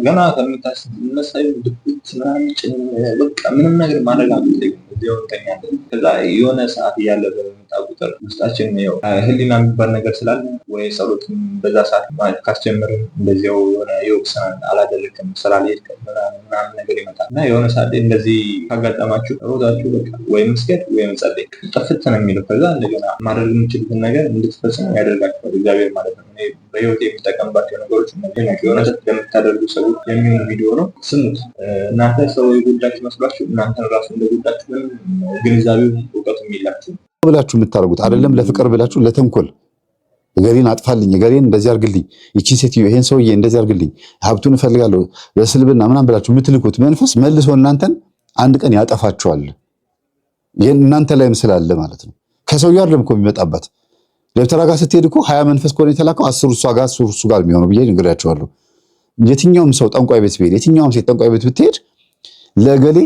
ገና ከምታስነሳይ ድብት ምናምን በቃ ምንም ነገር ማድረግ አንችልም። እዚያው እንተኛለን። ከዛ የሆነ ሰዓት እያለ በመጣ ቁጥር ውስጣችን ነው ህሊና የሚባል ነገር ስላለ ወይ ጸሎትም በዛ ሰዓት ካስጀመርን እንደዚያው የሆነ ይወቅሰናል። አላደረክም ስላልሄድክም ምናምን ነገር ይመጣል እና የሆነ ሰዓት እንደዚህ ካጋጠማችሁ ሮዛችሁ በቃ ወይ መስገድ ወይ መጸለይ ጥፍት ነው የሚለው። ከዛ እንደገና ማድረግ የምችሉትን ነገር እንድትፈጽሙ ያደርጋችኋል እግዚአብሔር ማለት ነው። በህይወት የሚጠቀምባቸው ነገሮች የሆነ ለምታደርጉ ሰዎች የሚሆን ቪዲዮ ነው፣ ስሙት። እናንተ ሰው የጎዳችሁ መስሏችሁ እናንተን ራሱ እንደጎዳችሁ ግንዛቤው እውቀቱም የላችሁ ብላችሁ የምታደርጉት አይደለም። ለፍቅር ብላችሁ ለተንኮል እገሌን አጥፋልኝ፣ እገሌን እንደዚህ አድርግልኝ፣ ይቺን ሴትዮ ይሄን ሰውዬ እንደዚህ አድርግልኝ፣ ሀብቱን እፈልጋለሁ በስልብና ምናምን ብላችሁ የምትልኩት መንፈስ መልሶ እናንተን አንድ ቀን ያጠፋችኋል። እናንተ ላይም ስላለ ማለት ነው። ከሰውየው አይደለም እኮ የሚመጣበት። ደብተራ ጋር ስትሄድ እኮ 20 መንፈስ ከሆነ የተላከው 10 እሷ ጋር 10 እሱ ጋር የሚሆነው ብዬ ነግራቸዋለሁ። የትኛውም ሰው ጠንቋይ ቤት ብሄድ፣ የትኛውም ሴት ጠንቋይ ቤት ብትሄድ ለገሌ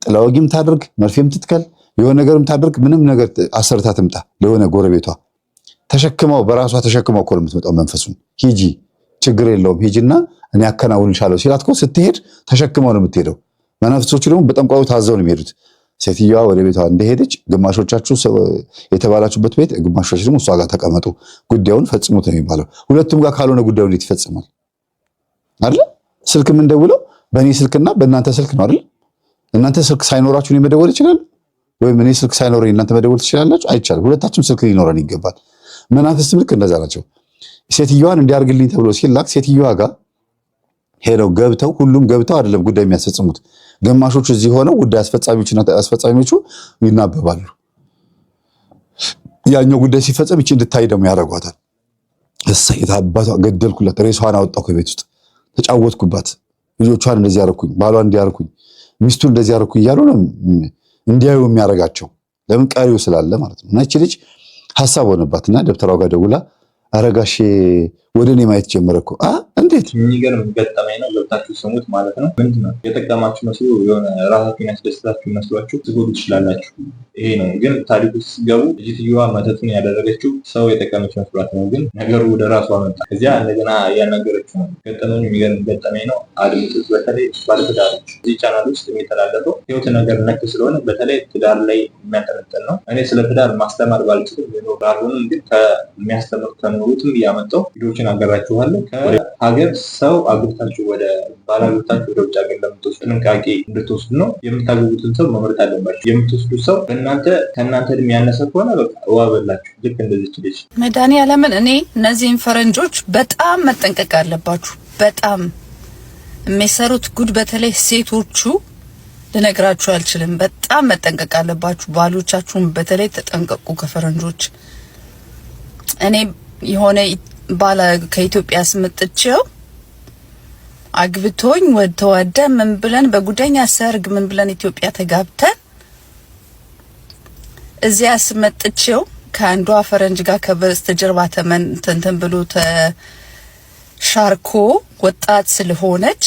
ጥላወጊም ታድርግ መርፌም ትትከል የሆነ ነገርም ታድርግ ምንም ነገር አሰርታ ትምጣ ለሆነ ጎረቤቷ ተሸክመው በራሷ ተሸክመው እኮ የምትመጣው መንፈሱን ሂጂ ችግር የለውም ሂጂና እኔ አከናውንልሻለሁ ሲላት እኮ ስትሄድ ተሸክመው ነው የምትሄደው። መናፍስቶቹ ደግሞ በጠንቋዩ ታዘው ነው የሚሄዱት። ሴትዮዋ ወደ ቤቷ እንደሄደች ግማሾቻችሁ የተባላችሁበት ቤት፣ ግማሾቻችሁ ደግሞ እሷ ጋር ተቀመጡ ጉዳዩን ፈጽሙት ነው የሚባለው። ሁለቱም ጋር ካልሆነ ጉዳዩ እንዴት ይፈጽማል? አይደል? ስልክ የምንደውለው በእኔ ስልክና በእናንተ ስልክ ነው አይደል? እናንተ ስልክ ሳይኖራችሁ ነው መደወል ይችላል። ወይም እኔ ስልክ ሳይኖረኝ እናንተ መደወል ትችላላችሁ? አይቻልም። ሁለታችሁም ስልክ ሊኖረን ይገባል። መናፍስትም ልክ እንደዛ ናቸው። ሴትዮዋን እንዲያርግልኝ ተብሎ ሲላክ ሴትዮዋ ጋር ሄደው ገብተው ሁሉም ገብተው አይደለም ጉዳይ የሚያስፈጽሙት። ግማሾቹ እዚህ ሆነው ጉዳይ አስፈጻሚዎችና አስፈጻሚዎቹ ይናበባሉ። ያኛው ጉዳይ ሲፈጸም እቺ እንድታይ ደግሞ ያደርጓታል። እሰይ የታባቷ ገደልኩላት፣ ሬሷን አወጣሁ ከቤት ውስጥ ተጫወትኩባት፣ ልጆቿን እንደዚህ ያደረኩኝ፣ ባሏን እንዲያርኩኝ፣ ሚስቱን እንደዚህ ያደረኩኝ እያሉ ነው እንዲያዩ የሚያደርጋቸው። ለምን ቀሪው ስላለ ማለት ነው። እና እቺ ልጅ ሐሳብ ሆነባትና ደብተራው ጋር ደውላ አረጋሽ ወደ እኔ ማየት ጀመረኩ። እንዴት የሚገርም ገጠመኝ ነው። ገብታችሁ ስሙት ማለት ነው። ምንድነው የጠቀማችሁ መስሎ የሆነ ራሳችሁን ያስደስታችሁ መስሏችሁ ትጎዱ ትችላላችሁ። ይሄ ነው ግን ታሪኩ ሲገቡ ልጅትየዋ መተቱን ያደረገችው ሰው የጠቀመች መስሏት ነው። ግን ነገሩ ወደ ራሷ መጣ። እዚያ እንደገና እያናገረችው ነው። ገጠመኙ የሚገርም ገጠመኝ ነው። አድምጡት። በተለይ ባለትዳሮች እዚህ ቻናል ውስጥ የሚተላለፈው ህይወት ነገር ነክ ስለሆነ በተለይ ትዳር ላይ የሚያጠነጥን ነው። እኔ ስለ ትዳር ማስተማር ባልችልም ባልሆንም ግን ከሚያስተምሩ ከኖሩትም እያመጣው ቪዲዮችን አገራችኋለሁ። ከሀገር ሰው አግብታችሁ ወደ ባላግብታችሁ ወደ ውጭ ሀገር ለምትወስዱ ጥንቃቄ እንድትወስዱ ነው። የምታገቡትን ሰው መምረጥ አለባችሁ። የምትወስዱት ሰው ከእናንተ እድሜ ያነሰ ከሆነ በቃ እዋበላችሁ። ልክ እንደዚች ልጅ መድኃኒዓለምን እኔ እነዚህን ፈረንጆች በጣም መጠንቀቅ አለባችሁ። በጣም የሚሰሩት ጉድ፣ በተለይ ሴቶቹ ልነግራችሁ አልችልም። በጣም መጠንቀቅ አለባችሁ። ባሎቻችሁን በተለይ ተጠንቀቁ ከፈረንጆች። እኔ የሆነ ባላ ከኢትዮጵያ ስመጥቼው አግብቶኝ ተዋደን ምን ብለን በጉደኛ ሰርግ ምን ብለን ኢትዮጵያ ተጋብተን እዚያ ስመጥቼው ከአንዷ ፈረንጅ ጋር ከበስተጀርባ ተንተን ብሎ ተሻርኮ ወጣት ስለሆነች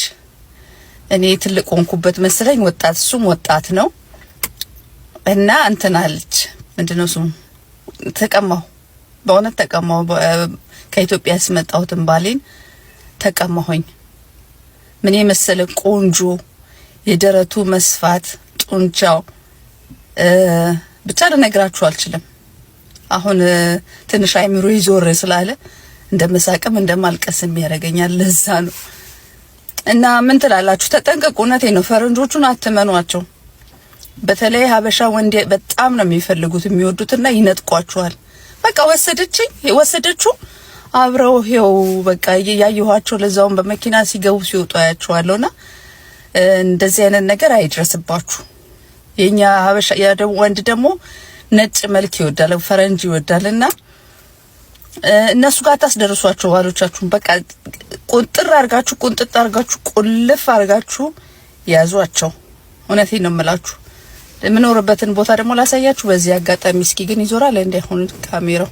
እኔ ትልቅ ሆንኩበት መሰለኝ። ወጣት እሱም ወጣት ነው እና እንትናለች ምንድነው ስሙ ተቀማው። በእውነት ተቀማው። ከኢትዮጵያ ስመጣሁትን ባሌን ተቀማሁኝ። ምን የመሰለ ቆንጆ የደረቱ መስፋት ጡንቻው ብቻ ልነግራችሁ አልችልም። አሁን ትንሽ አይምሮ ይዞር ስላለ እንደመሳቅም እንደማልቀስም ያደርገኛል። ለዛ ነው እና ምን ትላላችሁ? ተጠንቀቁ። እውነቴን ነው። ፈረንጆቹን አትመኗቸው። በተለይ ሀበሻ ወንድ በጣም ነው የሚፈልጉት የሚወዱትና ይነጥቋቸዋል። በቃ ወሰደችው አብረው ይኸው በቃ ያየኋቸው። ለዛውን በመኪና ሲገቡ ሲወጡ አያቸዋለሁና እንደዚህ አይነት ነገር አይድረስባችሁ። የኛ ሀበሻ ወንድ ደግሞ ነጭ መልክ ይወዳል፣ ፈረንጅ ይወዳልና እነሱ ጋር ታስደርሷቸው ባሎቻችሁን። በቃ ቁንጥር አርጋችሁ ቁልፍ አርጋችሁ ያዟቸው። እውነቴን ነው የምላችሁ። የምኖርበትን ቦታ ደግሞ ላሳያችሁ በዚህ አጋጣሚ። እስኪ ግን ይዞራል እንዳይሆን ካሜራው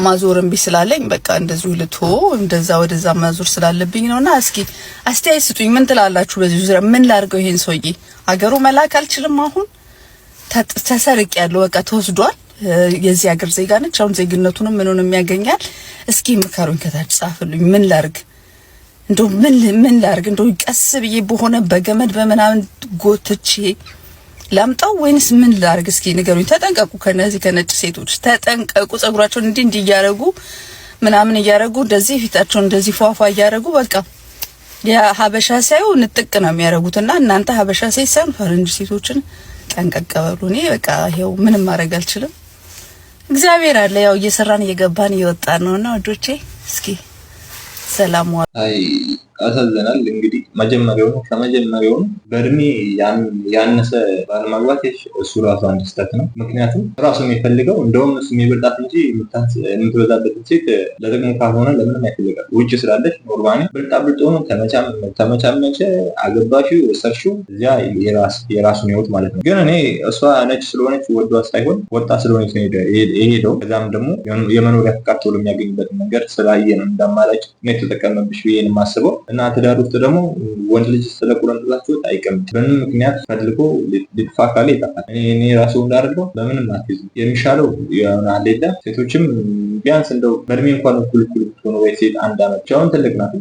ማዞርም ቢስላለኝ በቃ እንደዚሁ ልቶ እንደዛ ወደዛ ማዞር ስላለብኝ ነውና እስኪ አስተያየት ስጡኝ። ምን ትላላችሁ በዚህ ዙሪያ? ምን ላድርገው? ይሄን ሰውዬ አገሩ መላክ አልችልም። አሁን ተሰርቅ ያለው በቃ ተወስዷል። የዚህ ሀገር ዜጋ ነች። አሁን ዜግነቱንም ምኑንም ያገኛል። እስኪ ምከሩኝ፣ ከታች ጻፉልኝ። ምን ላድርግ? እንደው ምን ላድርግ? እንደው ቀስ ብዬ በሆነ በገመድ በመናምን ጎትቼ ላምጣው ወይንስ ምን ላድርግ? እስኪ ንገሩኝ። ተጠንቀቁ፣ ከነዚህ ከነጭ ሴቶች ተጠንቀቁ። ጸጉራቸውን እንዲህ እያረጉ ምናምን እያረጉ እንደዚህ ፊታቸውን እንደዚህ ፏፏ እያረጉ በቃ የሀበሻ ሳይው ንጥቅ ነው የሚያረጉትና እናንተ ሀበሻ ሳይሆን ፈረንጅ ሴቶችን ጠንቀቅ በሉ። እኔ በቃ ይሄው ምንም ማድረግ አልችልም። እግዚአብሔር አለ። ያው እየሰራን እየገባን እየወጣን ነውና ወዶቼ እስኪ ሰላም አሳዘናል። እንግዲህ ከመጀመሪያውኑ በእድሜ ያነሰ ባለማግባት እሱ ራሱ አንድ ስህተት ነው። ምክንያቱም ራሱ የሚፈልገው እንደውም እሱ የሚበልጣት እንጂ የምትበዛበትን ሴት ለጥቅሙ ካልሆነ ለምንም አይፈልጋል። ውጭ ስላለች ኖርማኒ ብልጣ ሆኖ ተመቻመቸ፣ አገባሽው፣ ወሰድሽው፣ እዚያ የራሱን ህይወት ማለት ነው። ግን እኔ እሷ ነጭ ስለሆነች ወዷ ሳይሆን ወጣት ስለሆነች ነው የሄደው። ከዛም ደግሞ የመኖሪያ ፍቃድ ቶሎ የሚያገኝበትን መንገድ ስላየ ነው እንዳማራጭ ነው የተጠቀመብሽ ብዬ ነው የማስበው። እና ትዳር ውስጥ ደግሞ ወንድ ልጅ ስለቁረንጥላችሁ አይቀምጥ። በምንም ምክንያት ፈልጎ ሊጥፋ ካለ ይጠፋል። እኔ ራሱ እንዳደርገው በምንም አትይዝም። የሚሻለው የሆነ አሌለ ሴቶችም ቢያንስ እንደው በእድሜ እንኳን እኩል ብትሆኑ ወይ ሴት አንድ አመት ብቻውን ትልቅ ናት።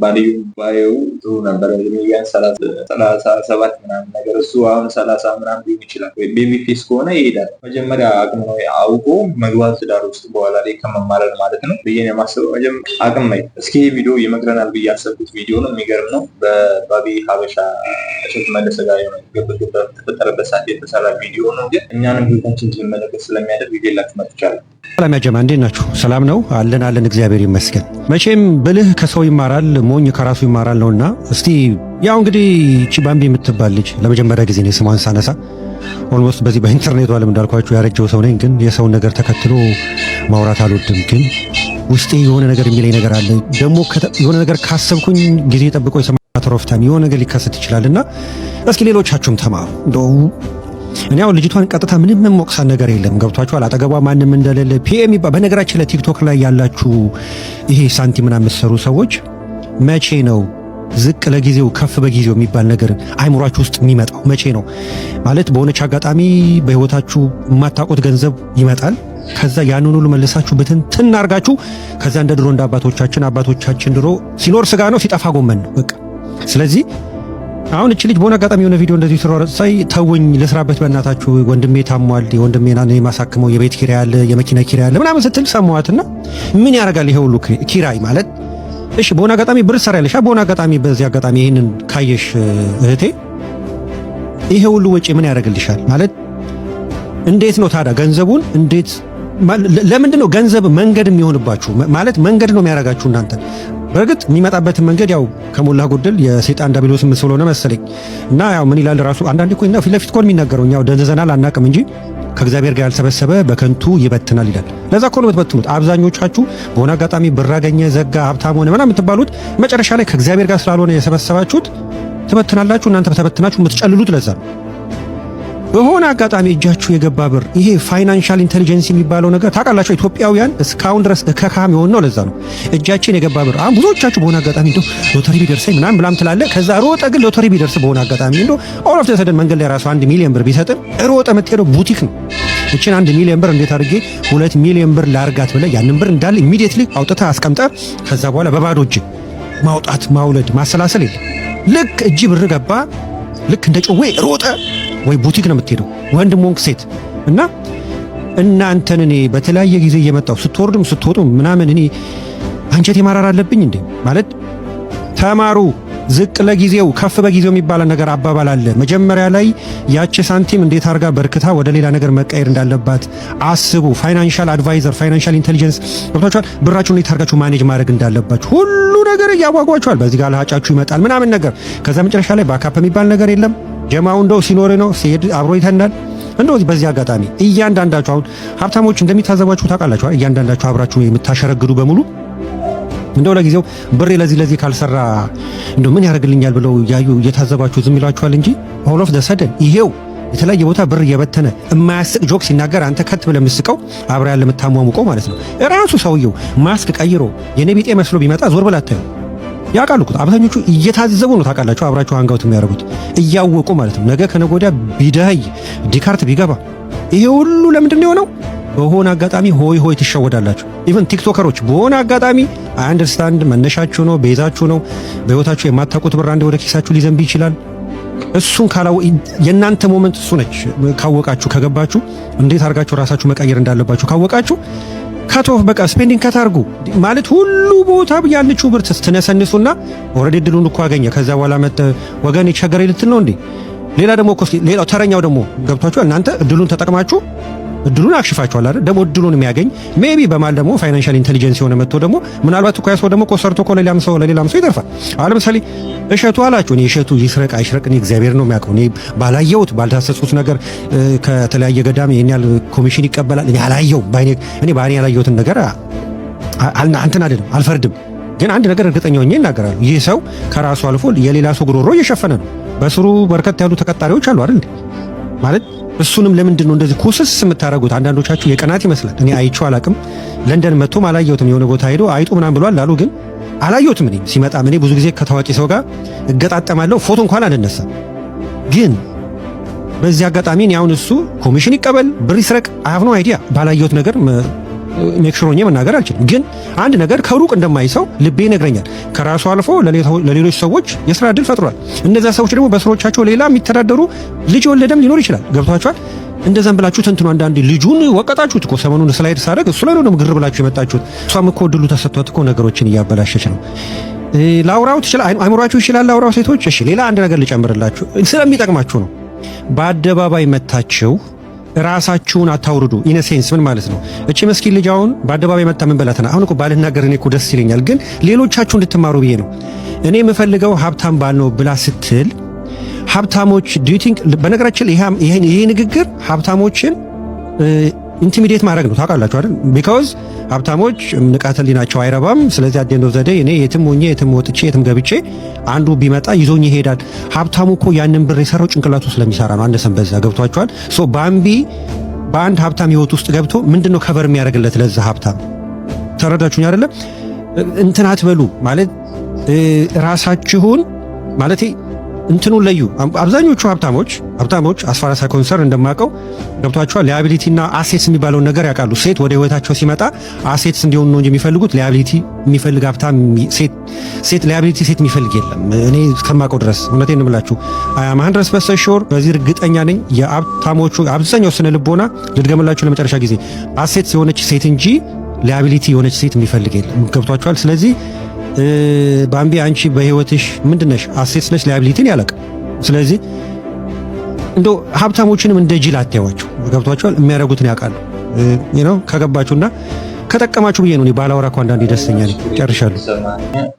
ባየው ጥሩ ነበር። ቢያንስ 37 ምናምን ነገር እሱ አሁን 30 ምናምን ሊሆን ይችላል። ወይ ቤቢ ፌስ ከሆነ ይሄዳል። መጀመሪያ አቅም ነው አውቆ መግባት ትዳር ውስጥ በኋላ ላይ ከመማረር ማለት ነው ብዬ ነው የማስበው። አቅም ላይ እስኪ ቪዲዮ ይመክረናል ብዬ ያሰብኩት ቪዲዮ ነው። የሚገርም ነው። በባቢ ሀበሻ እሸቱ መለሰ ጋር የሆነ ግብግብ በተፈጠረበት ሰዓት የተሰራ ቪዲዮ ነው። ግን እኛንም ህይወታችን እንድንመለከት ስለሚያደርግ ይዤላችሁ መጥቻለሁ። ሰላም ያጀማ፣ እንዴት ናችሁ? ሰላም ነው አለን እግዚአብሔር ይመስገን። መቼም ብልህ ከሰው ይማራል፣ ሞኝ ከራሱ ይማራል ነውና እስቲ ያው እንግዲህ እቺ ባምቢ የምትባል ልጅ ለመጀመሪያ ጊዜ ነው ስሟን ሳነሳ። ኦልሞስት በዚህ በኢንተርኔቱ ዓለም እንዳልኳችሁ ያረጀው ሰው ነኝ። ግን የሰውን ነገር ተከትሎ ማውራት አልወድም። ግን ውስጤ የሆነ ነገር የሚለኝ ነገር አለ። ደግሞ የሆነ ነገር ካሰብኩኝ ጊዜ ጠብቆ የሰማተሮፍታም የሆነ ነገር ሊከሰት ይችላልና እስኪ ሌሎቻችሁም ተማሩ። እንደው እኔ አሁን ልጅቷን ቀጥታ ምንም የምወቅሳት ነገር የለም። ገብቷችኋል? አጠገቧ ማንም እንደሌለ ፒኤም ይባል። በነገራችን ላይ ቲክቶክ ላይ ያላችሁ ይሄ ሳንቲም ምናምን የምትሰሩ ሰዎች መቼ ነው ዝቅ ለጊዜው ከፍ በጊዜው የሚባል ነገር አይምሯችሁ ውስጥ የሚመጣው? መቼ ነው ማለት በሆነች አጋጣሚ በህይወታችሁ የማታውቁት ገንዘብ ይመጣል። ከዛ ያንን ሁሉ መልሳችሁ በትንትን አርጋችሁ ከዛ እንደ ድሮ እንደ አባቶቻችን ድሮ ሲኖር ስጋ ነው ሲጠፋ ጎመን ነው በቃ። ስለዚህ አሁን እቺ ልጅ በሆነ አጋጣሚ የሆነ ቪዲዮ እንደዚህ ሲሯሯጥ ሳይ ተውኝ ልስራበት በእናታችሁ ወንድሜ ታሟል፣ የወንድሜና እኔ ማሳክመው የቤት ኪራይ አለ፣ የመኪና ኪራይ አለ ምናምን ስትል ሰማዋትና ምን ያደርጋል ይሄ ሁሉ ኪራይ ማለት እሺ በሆነ አጋጣሚ ብር ሰራለሽ። በሆነ አጋጣሚ በዚህ አጋጣሚ ይሄንን ካየሽ እህቴ ይሄ ሁሉ ወጪ ምን ያደርግልሻል ማለት እንዴት ነው ታዲያ ገንዘቡን እንዴት ለምንድን ነው ገንዘብ መንገድ የሚሆንባችሁ? ማለት መንገድ ነው የሚያደርጋችሁ እናንተ። በእርግጥ የሚመጣበትን መንገድ ያው ከሞላ ጎደል የሰይጣን ዳቢሎስ ምን ስለሆነ መሰለኝ እና ያው ምን ይላል ራሱ አንዳንዴ እኮ ፊት ለፊት እኮ የሚናገረው ያው ደንዘዘናል አናቅም እንጂ ከእግዚአብሔር ጋር ያልሰበሰበ በከንቱ ይበትናል ይላል። ለዛ እኮ ነው የምትበትኑት። አብዛኞቻችሁ በሆነ አጋጣሚ ብር አገኘ፣ ዘጋ፣ ሀብታም ሆነ ምናምን የምትባሉት መጨረሻ ላይ ከእግዚአብሔር ጋር ስላልሆነ የሰበሰባችሁት ትበትናላችሁ። እናንተ ተበትናችሁ የምትጨልሉት ለዛ ነው። በሆነ አጋጣሚ እጃችሁ የገባ ብር ይሄ ፋይናንሻል ኢንተሊጀንስ የሚባለው ነገር ታውቃላችሁ። ኢትዮጵያውያን እስካሁን ድረስ እከካም የሆነው ለዛ ነው። እጃችን የገባ ብር አሁን ብዙዎቻችሁ በሆነ አጋጣሚ እንደው ሎተሪ ቢደርሰኝ ምናምን ብላም ትላለህ። ከዛ ሮጠ ግን ሎተሪ ቢደርስ በሆነ አጋጣሚ እንደው ኦል ኦፍ ዘ ሰደን መንገድ ላይ ራሱ 1 ሚሊዮን ብር ቢሰጥ ሮጠ የምትሄደው ቡቲክ ነው። እቺን 1 ሚሊዮን ብር እንዴት አድርጌ 2 ሚሊዮን ብር ላርጋት ብለህ ያንን ብር እንዳለ ኢሚዲየትሊ አውጥተህ አስቀምጠህ ከዛ በኋላ በባዶ እጅ ማውጣት ማውለድ ማሰላሰል የለም። ልክ እጅ ብር ገባ ልክ እንደ ጮዌ ሮጠ ወይ ቡቲክ ነው የምትሄደው ወንድም ወንክ ሴት እና እናንተን እኔ በተለያየ ጊዜ እየመጣው ስትወርዱም ስትወጡም ምናምን እኔ አንጀት የማራር አለብኝ እንዴ ማለት ተማሩ። ዝቅ ለጊዜው ከፍ በጊዜው የሚባል ነገር አባባል አለ። መጀመሪያ ላይ ያቺ ሳንቲም እንዴት አርጋ በርክታ ወደ ሌላ ነገር መቀየር እንዳለባት አስቡ። ፋይናንሻል አድቫይዘር ፋይናንሻል ኢንተሊጀንስ ገብቷችኋል። ብራችሁን እንዴት አርጋችሁ ማኔጅ ማድረግ እንዳለባችሁ ሁሉ ነገር እያጓጓችኋል። በዚህ ጋር ለሃጫችሁ ይመጣል ምናምን ነገር ከዛ መጨረሻ ላይ ባካፕ የሚባል ነገር የለም። ጀማው እንደው ሲኖር ነው ሲሄድ አብሮ ይተናል። እንደው በዚህ አጋጣሚ እያንዳንዳችሁ አሁን ሀብታሞች እንደሚታዘባችሁ ታውቃላችሁ። እያንዳንዳችሁ አብራችሁ የምታሸረግዱ በሙሉ እንደው ለጊዜው ብሬ ለዚህ ካልሰራ እንደው ምን ያደርግልኛል ብለው ያዩ እየታዘባችሁ ዝም ይሏችኋል እንጂ ኦል ኦፍ ዘ ሰደን ይሄው የተለያየ ቦታ ብር እየበተነ የማያስቅ ጆክ ሲናገር አንተ ከት ብለህ የምትስቀው አብራ ያለ የምታሟሙቀው ማለት ነው። ራሱ ሰውየው ማስክ ቀይሮ የነቢጤ መስሎ ቢመጣ ዞር ብላ አታዩ። ያውቃሉ እኮ አብዛኞቹ እየታዘቡ ነው ታውቃላችሁ። አብራችሁ አንጋውት የሚያደርጉት እያወቁ ማለት ነው። ነገ ከነገ ወዲያ ቢደኸይ ዲካርት ቢገባ ይሄ ሁሉ ለምንድን ነው የሆነው? በሆነ አጋጣሚ ሆይ ትሸወዳላችሁ። ኢቭን ቲክቶከሮች በሆነ አጋጣሚ አንደርስታንድ መነሻችሁ ነው ቤዛችሁ ነው። በህይወታችሁ የማታውቁት ብር አንዴ ወደ ኪሳችሁ ሊዘንብ ይችላል። እሱን ካላው የእናንተ ሞመንት እሱ ነች። ካወቃችሁ ከገባችሁ እንዴት አድርጋችሁ ራሳችሁ መቀየር እንዳለባችሁ ካወቃችሁ ከቶፍ በቃ ስፔንዲንግ ከታርጉ ማለት ሁሉ ቦታ ያለችው ብር ትነሰንሱና ኦሬዲ ድሉን እኮ አገኘ። ከዛ በኋላ መጣ ወገን የቸገረኝ ልትል ነው እንዴ? ሌላ ደግሞ እኮ ሌላው ተረኛው ደግሞ ገብቷችሁ እናንተ እድሉን ተጠቅማችሁ እድሉን አክሽፋችኋል አይደል? ደግሞ እድሉን የሚያገኝ ሜቢ በማል ደግሞ ፋይናንሻል ኢንተሊጀንስ የሆነ መጥቶ ደግሞ ምናልባት እኮ ያሰው ደግሞ ሰርቶ እኮ ለሌላም ሰው ይተርፋል። አሁን ለምሳሌ እሸቱ አላችሁ። እኔ እሸቱ ይስረቅ አይስረቅ እኔ እግዚአብሔር ነው የሚያውቀው። እኔ ባላየሁት ባልታሰሱት ነገር ከተለያየ ገዳም ይሄን ያህል ኮሚሽን ይቀበላል እኔ አላየው እኔ ባኔ ያላየሁትን ነገር አንተን አይደለም አልፈርድም። ግን አንድ ነገር እርግጠኛ ሆኜ እናገራለሁ። ይህ ሰው ከራሱ አልፎ የሌላ ሰው ጉሮሮ እየሸፈነ ነው። በስሩ በርከት ያሉ ተቀጣሪዎች አሉ አይደል ማለት እሱንም ለምንድን ነው እንደዚህ ኩስስ የምታረጉት? አንዳንዶቻችሁ የቀናት ይመስላል። እኔ አይቼው አላቅም። ለንደን መጥቶም አላየሁትም። የሆነ ቦታ ሄዶ አይጡ ምናምን ብሏል አሉ፣ ግን አላየሁትም። እኔ ሲመጣም እኔ ብዙ ጊዜ ከታዋቂ ሰው ጋር እገጣጠማለሁ፣ ፎቶ እንኳን አልነሳም። ግን በዚህ አጋጣሚ እኔ አሁን እሱ ኮሚሽን ይቀበል ብር ይስረቅ አይ ሃቭ ኖ አይዲያ ባላየሁት ነገር ሜክሽሮኝ መናገር አልችልም። ግን አንድ ነገር ከሩቅ እንደማይሰው ልቤ ይነግረኛል። ከራሱ አልፎ ለሌሎች ሰዎች የስራ እድል ፈጥሯል። እነዛ ሰዎች ደግሞ በስሮቻቸው ሌላ የሚተዳደሩ ልጅ ወለደም ሊኖር ይችላል። ገብቷችኋል? እንደዛም ብላችሁ ተንትኑ። አንዳንዴ ልጁን ወቀጣችሁት እኮ ሰሞኑን ስላይድ ሳደርግ እሱ ላይ ነው ግር ብላችሁ የመጣችሁት። እሷም እኮ እድሉ ተሰጥቷት እኮ ነገሮችን እያበላሸች ነው። ላውራው ትችላል፣ አይምሯችሁ ይችላል ላውራው ሴቶች። እሺ ሌላ አንድ ነገር ልጨምርላችሁ ስለሚጠቅማችሁ ነው። በአደባባይ መታችሁ ራሳችሁን አታውርዱ። ኢነሴንስ ምን ማለት ነው? እቺ መስኪን ልጅ አሁን በአደባባይ መታ ምን በላተና አሁን እኮ ባልናገር እኔ እኮ ደስ ይለኛል፣ ግን ሌሎቻችሁ እንድትማሩ ብዬ ነው። እኔ የምፈልገው ሀብታም ባል ነው ብላ ስትል ሀብታሞች ዱ ዩ ቲንክ በነገራችን ይሄ ንግግር ሀብታሞችን ኢንቲሚዴት ማድረግ ነው። ታውቃላችሁ አይደል? ቢካዝ ሀብታሞች ንቃተ ህሊናቸው አይረባም። ስለዚህ አደንዶ ዘዴ እኔ የትም ሆኜ የትም ወጥቼ የትም ገብቼ አንዱ ቢመጣ ይዞኝ ይሄዳል። ሀብታሙ እኮ ያንን ብር የሰራው ጭንቅላቱ ስለሚሰራ ነው። አንድ ሰንበዛ ገብቷቸዋል። ሶ ባምቢ በአንድ ሀብታም ህይወት ውስጥ ገብቶ ምንድነው ከበር የሚያደርግለት ለዛ ሀብታም? ተረዳችሁኝ አይደለ? እንትን አትበሉ ማለት ራሳችሁን ማለት እንትኑን ለዩ። አብዛኞቹ ሀብታሞች አስፋራሳ ኮንሰርን እንደማቀው ገብቷቸዋል። ሊያቢሊቲና አሴትስ የሚባለውን ነገር ያውቃሉ። ሴት ወደ ህይወታቸው ሲመጣ አሴትስ እንዲሆኑ ነው እንጂ የሚፈልጉት ሊያቢሊቲ የሚፈልግ ሀብታም ሴት ሊያቢሊቲ ሴት የሚፈልግ የለም። እኔ እስከማውቀው ድረስ እውነቴን እንምላችሁ አያም 100% ሹር በዚህ እርግጠኛ ነኝ። የሀብታሞቹ አብዛኛው ስነ ልቦና ልድገምላችሁ ለመጨረሻ ጊዜ አሴትስ የሆነች ሴት እንጂ ሊያቢሊቲ የሆነች ሴት የሚፈልግ የለም። ገብቷቸዋል። ስለዚህ ባምቢ አንቺ በህይወትሽ ምንድነሽ? አሴትስ ነሽ፣ ሊያቢሊቲን ያለቅ። ስለዚህ እንደው ሀብታሞችንም እንደ ጅል አትያዋቸው። ገብቷቸዋል። የሚያደርጉትን ያውቃሉ። ከገባችሁና ከጠቀማችሁ ብዬ ነው። እኔ ባላወራ እኮ አንዳንዴ ደስተኛ ነኝ። ጨርሻለሁ።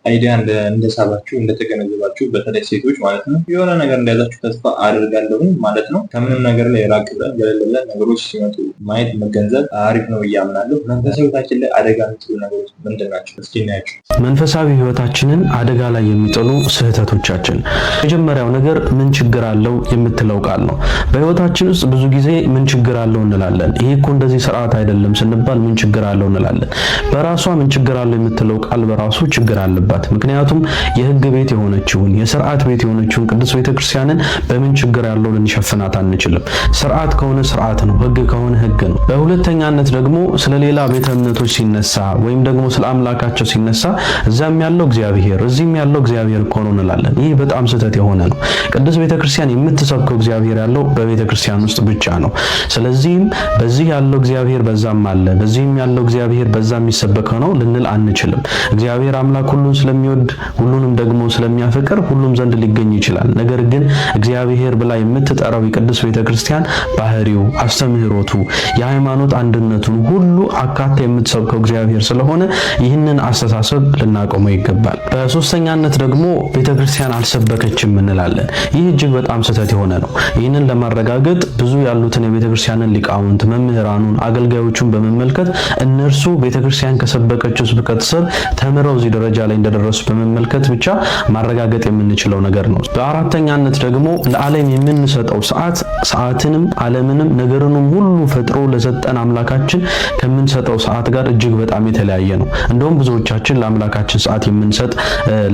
አይዲያ እንደሳባችሁ እንደተገነዘባችሁ፣ በተለይ ሴቶች ማለት ነው የሆነ ነገር እንደያዛችሁ ተስፋ አድርጋለሁ ማለት ነው። ከምንም ነገር ላይ ራቅ ብለን ገለል ብለን ነገሮች ሲመጡ ማየት መገንዘብ አሪፍ ነው እያምናለሁ። መንፈሳዊ ህይወታችን ላይ አደጋ የሚጥሉ ነገሮች ምንድን ናቸው? እስኪ እናያቸው። መንፈሳዊ ህይወታችንን አደጋ ላይ የሚጥሉ ስህተቶቻችን። የመጀመሪያው ነገር ምን ችግር አለው የምትለው ቃል ነው። በህይወታችን ውስጥ ብዙ ጊዜ ምን ችግር አለው እንላለን። ይሄ እኮ እንደዚህ ስርዓት አይደለም ስንባል ምን ችግር አለው እንላለን። በራሷ ምን ችግር አለው የምትለው ቃል በራሱ ችግር አለባት። ምክንያቱም የህግ ቤት የሆነችውን የስርዓት ቤት የሆነችውን ቅዱስ ቤተክርስቲያንን በምን ችግር ያለው ልንሸፍናት አንችልም። ስርዓት ከሆነ ስርዓት ነው፣ ህግ ከሆነ ህግ ነው። በሁለተኛነት ደግሞ ስለሌላ ቤተ እምነቶች ሲነሳ ወይም ደግሞ ስለ አምላካቸው ሲነሳ እዛም ያለው እግዚአብሔር እዚህም ያለው እግዚአብሔር እኮ ነው እንላለን። ይህ በጣም ስህተት የሆነ ነው። ቅዱስ ቤተክርስቲያን የምትሰብከው እግዚአብሔር ያለው በቤተክርስቲያን ውስጥ ብቻ ነው። ስለዚህም በዚህ ያለው እግዚአብሔር በዛም አለ፣ በዚህም ያለው እግዚአብሔር በዛ የሚሰበከው ነው ልንል አንችልም። እግዚአብሔር አምላክ ሁሉን ስለሚወድ ሁሉንም ደግሞ ስለሚያፈቅር ሁሉም ዘንድ ሊገኝ ይችላል። ነገር ግን እግዚአብሔር ብላ የምትጠራው የቅዱስ ቤተክርስቲያን ባህሪው፣ አስተምህሮቱ፣ የሃይማኖት አንድነቱን ሁሉ አካታ የምትሰብከው እግዚአብሔር ስለሆነ ይህንን አስተሳሰብ ልናቆመው ይገባል። በሶስተኛነት ደግሞ ቤተክርስቲያን አልሰበከችም እንላለን። ይህ እጅግ በጣም ስህተት የሆነ ነው። ይህንን ለማረጋገጥ ብዙ ያሉትን የቤተክርስቲያንን ሊቃውንት፣ መምህራኑን፣ አገልጋዮቹን በመመልከት እነርሱ ቤተክርስቲያን ከሰበከችው ስብከት ስር ተምረው እዚህ ደረጃ ላይ እንደደረሱ በመመልከት ብቻ ማረጋገጥ የምንችለው ነገር ነው። በአራተኛነት ደግሞ ለዓለም የምንሰጠው ሰዓትንም ዓለምንም ነገርንም ሁሉ ፈጥሮ ለሰጠን አምላካችን ከምንሰጠው ሰዓት ጋር እጅግ በጣም የተለያየ ነው። እንደውም ብዙዎቻችን ለአምላካችን ሰዓት የምንሰጥ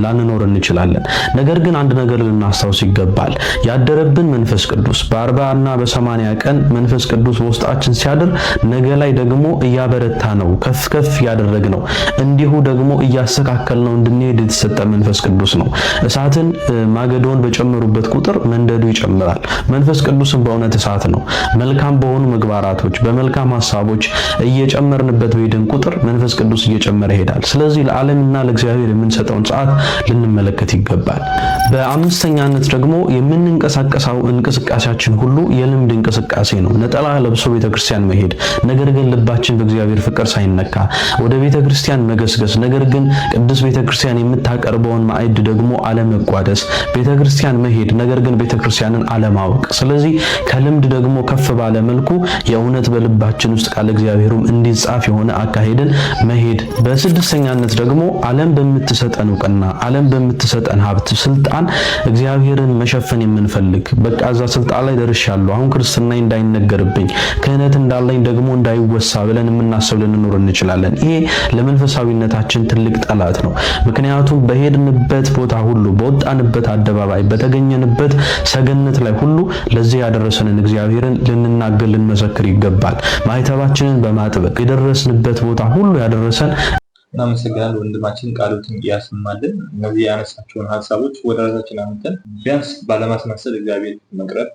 ላንኖር እንችላለን። ነገር ግን አንድ ነገር ልናስታውስ ይገባል። ያደረብን መንፈስ ቅዱስ በ40 እና በ80 ቀን መንፈስ ቅዱስ በውስጣችን ሲያድር ነገ ላይ ደግሞ እያበረታ ነው፣ ከፍ ያደረግ ነው፣ እንዲሁ ደግሞ እያስተካከል ነው እንድንሄድ የተሰጠ መንፈስ ቅዱስ ነው። እሳትን ማገዶን በጨመሩበት ቁጥር መንደዱ ይጨምራል። መንፈስ ቅዱስን በእውነት እሳት ነው። መልካም በሆኑ ምግባራቶች በመልካም ሐሳቦች እየጨመርንበት በሄድን ቁጥር መንፈስ ቅዱስ እየጨመረ ይሄዳል። ስለዚህ ለዓለምና ለእግዚአብሔር የምንሰጠውን ሰዓት ልንመለከት ይገባል። በአምስተኛነት ደግሞ የምንንቀሳቀሰው እንቅስቃሴያችን ሁሉ የልምድ እንቅስቃሴ ነው። ነጠላ ለብሶ ቤተክርስቲያን መሄድ፣ ነገር ግን ልባችን በእግዚአብሔር ፍቅር ሳይነካ ወደ ቤተክርስቲያን መገስገስ፣ ነገር ግን ቅዱስ ቤተክርስቲያን የምታቀርበውን ማዕድ ደግሞ አለመቋደስ፣ ቤተክርስቲያን መሄድ፣ ነገር ግን ቤተክርስቲያንን አለማወቅ። ስለዚህ ከልምድ ደግሞ ከፍ ባለ መልኩ የእውነት በልባችን ውስጥ ቃል እግዚአብሔሩም እንዲጻፍ የሆነ አካሄድን መሄድ። በስድስተኛነት ደግሞ ዓለም በምትሰጠን እውቅና፣ ዓለም በምትሰጠን ሀብት፣ ስልጣን እግዚአብሔርን መሸፈን የምንፈልግ በቃ እዛ ስልጣን ላይ ደርሻለሁ አሁን ክርስትና እንዳይነገርብኝ ክህነት እንዳለኝ ደግሞ እንዳይወሳ ብለን የምናስብ ልንኖር እንችላለን። ይሄ ለመንፈሳዊነታችን ትልቅ ጠላት ነው። ምክንያቱም በሄድንበት ቦታ ሁሉ፣ በወጣንበት አደባባይ፣ በተገኘንበት ሰገነት ላይ ሁሉ ለዚህ ያደረሰንን እግዚአብሔርን ልንናገር ልንመሰክር ይገባል። ማይተባችንን በማጥበቅ የደረስንበት ቦታ ሁሉ ያደረሰን እናመሰግናለን ወንድማችን ቃሉትን ያሰማልን። እነዚህ ያነሳቸውን ሀሳቦች ወደ ራሳችን አምጥተን ቢያንስ ባለማስመሰል እግዚአብሔር መቅረብ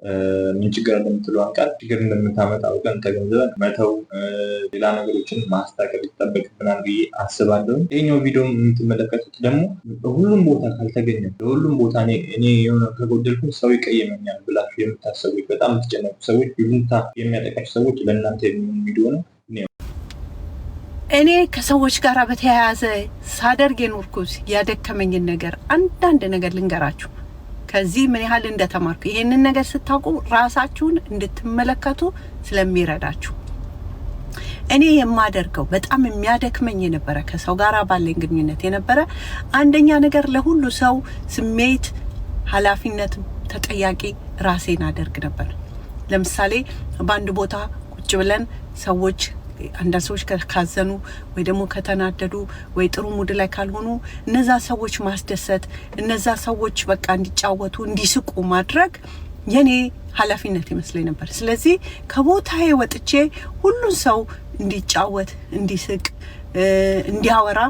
ምን ችግር እንደምትለዋን ቃል ችግር እንደምታመጣ አውቀን ተገንዝበን መተው ሌላ ነገሮችን ማስተካከል ይጠበቅብናል ብዬ አስባለሁ። ይሄኛው ቪዲዮ የምትመለከቱት ደግሞ ሁሉም ቦታ ካልተገኘ ለሁሉም ቦታ እኔ የሆነ ከጎደልኩ ሰው ይቀየመኛል ብላችሁ የምታሰቡት በጣም የምትጨነቁ ሰዎች፣ ይሉኝታ የሚያጠቃችሁ ሰዎች ለእናንተ የሚሆን ቪዲዮ ነው። እኔ ከሰዎች ጋር በተያያዘ ሳደርግ የኖርኩት ያደከመኝን ነገር አንዳንድ ነገር ልንገራችሁ። ከዚህ ምን ያህል እንደተማርኩ ይሄንን ነገር ስታውቁ ራሳችሁን እንድትመለከቱ ስለሚረዳችሁ። እኔ የማደርገው በጣም የሚያደክመኝ የነበረ ከሰው ጋር ባለኝ ግንኙነት የነበረ አንደኛ ነገር ለሁሉ ሰው ስሜት ኃላፊነት ተጠያቂ ራሴን አደርግ ነበር። ለምሳሌ በአንድ ቦታ ቁጭ ብለን ሰዎች አንዳንድ ሰዎች ካዘኑ ወይ ደግሞ ከተናደዱ ወይ ጥሩ ሙድ ላይ ካልሆኑ እነዛ ሰዎች ማስደሰት፣ እነዛ ሰዎች በቃ እንዲጫወቱ እንዲስቁ ማድረግ የኔ ኃላፊነት ይመስለኝ ነበር። ስለዚህ ከቦታዬ ወጥቼ ሁሉን ሰው እንዲጫወት፣ እንዲስቅ፣ እንዲያወራ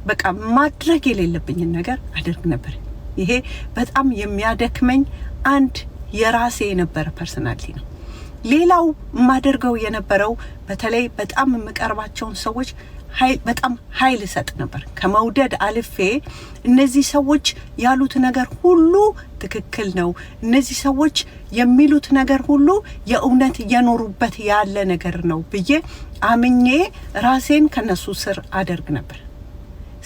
በቃ ማድረግ የሌለብኝን ነገር አደርግ ነበር። ይሄ በጣም የሚያደክመኝ አንድ የራሴ የነበረ ፐርሰናሊቲ ነው። ሌላው ማደርገው የነበረው በተለይ በጣም የምቀርባቸውን ሰዎች በጣም ኃይል ሰጥ ነበር። ከመውደድ አልፌ እነዚህ ሰዎች ያሉት ነገር ሁሉ ትክክል ነው፣ እነዚህ ሰዎች የሚሉት ነገር ሁሉ የእውነት እየኖሩበት ያለ ነገር ነው ብዬ አምኜ ራሴን ከነሱ ስር አደርግ ነበር።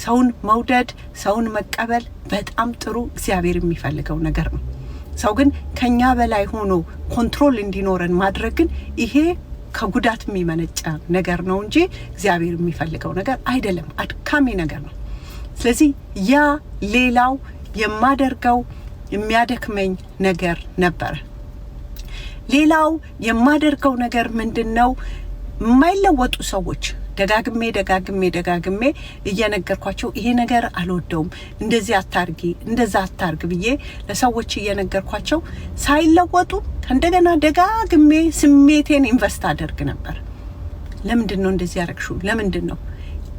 ሰውን መውደድ፣ ሰውን መቀበል በጣም ጥሩ እግዚአብሔር የሚፈልገው ነገር ነው። ሰው ግን ከኛ በላይ ሆኖ ኮንትሮል እንዲኖረን ማድረግ ግን ይሄ ከጉዳት የሚመነጫ ነገር ነው እንጂ እግዚአብሔር የሚፈልገው ነገር አይደለም። አድካሚ ነገር ነው። ስለዚህ ያ ሌላው የማደርገው የሚያደክመኝ ነገር ነበር። ሌላው የማደርገው ነገር ምንድነው? የማይለወጡ ሰዎች ደጋግሜ እየነገርኳቸው ይሄ ነገር አልወደውም፣ እንደዚህ አታርጊ፣ እንደዛ አታርግ ብዬ ለሰዎች እየነገርኳቸው ሳይለወጡ እንደገና ደጋግሜ ስሜቴን ኢንቨስት አደርግ ነበር። ለምንድን ነው እንደዚህ ያረግሽው? ለምንድን ነው?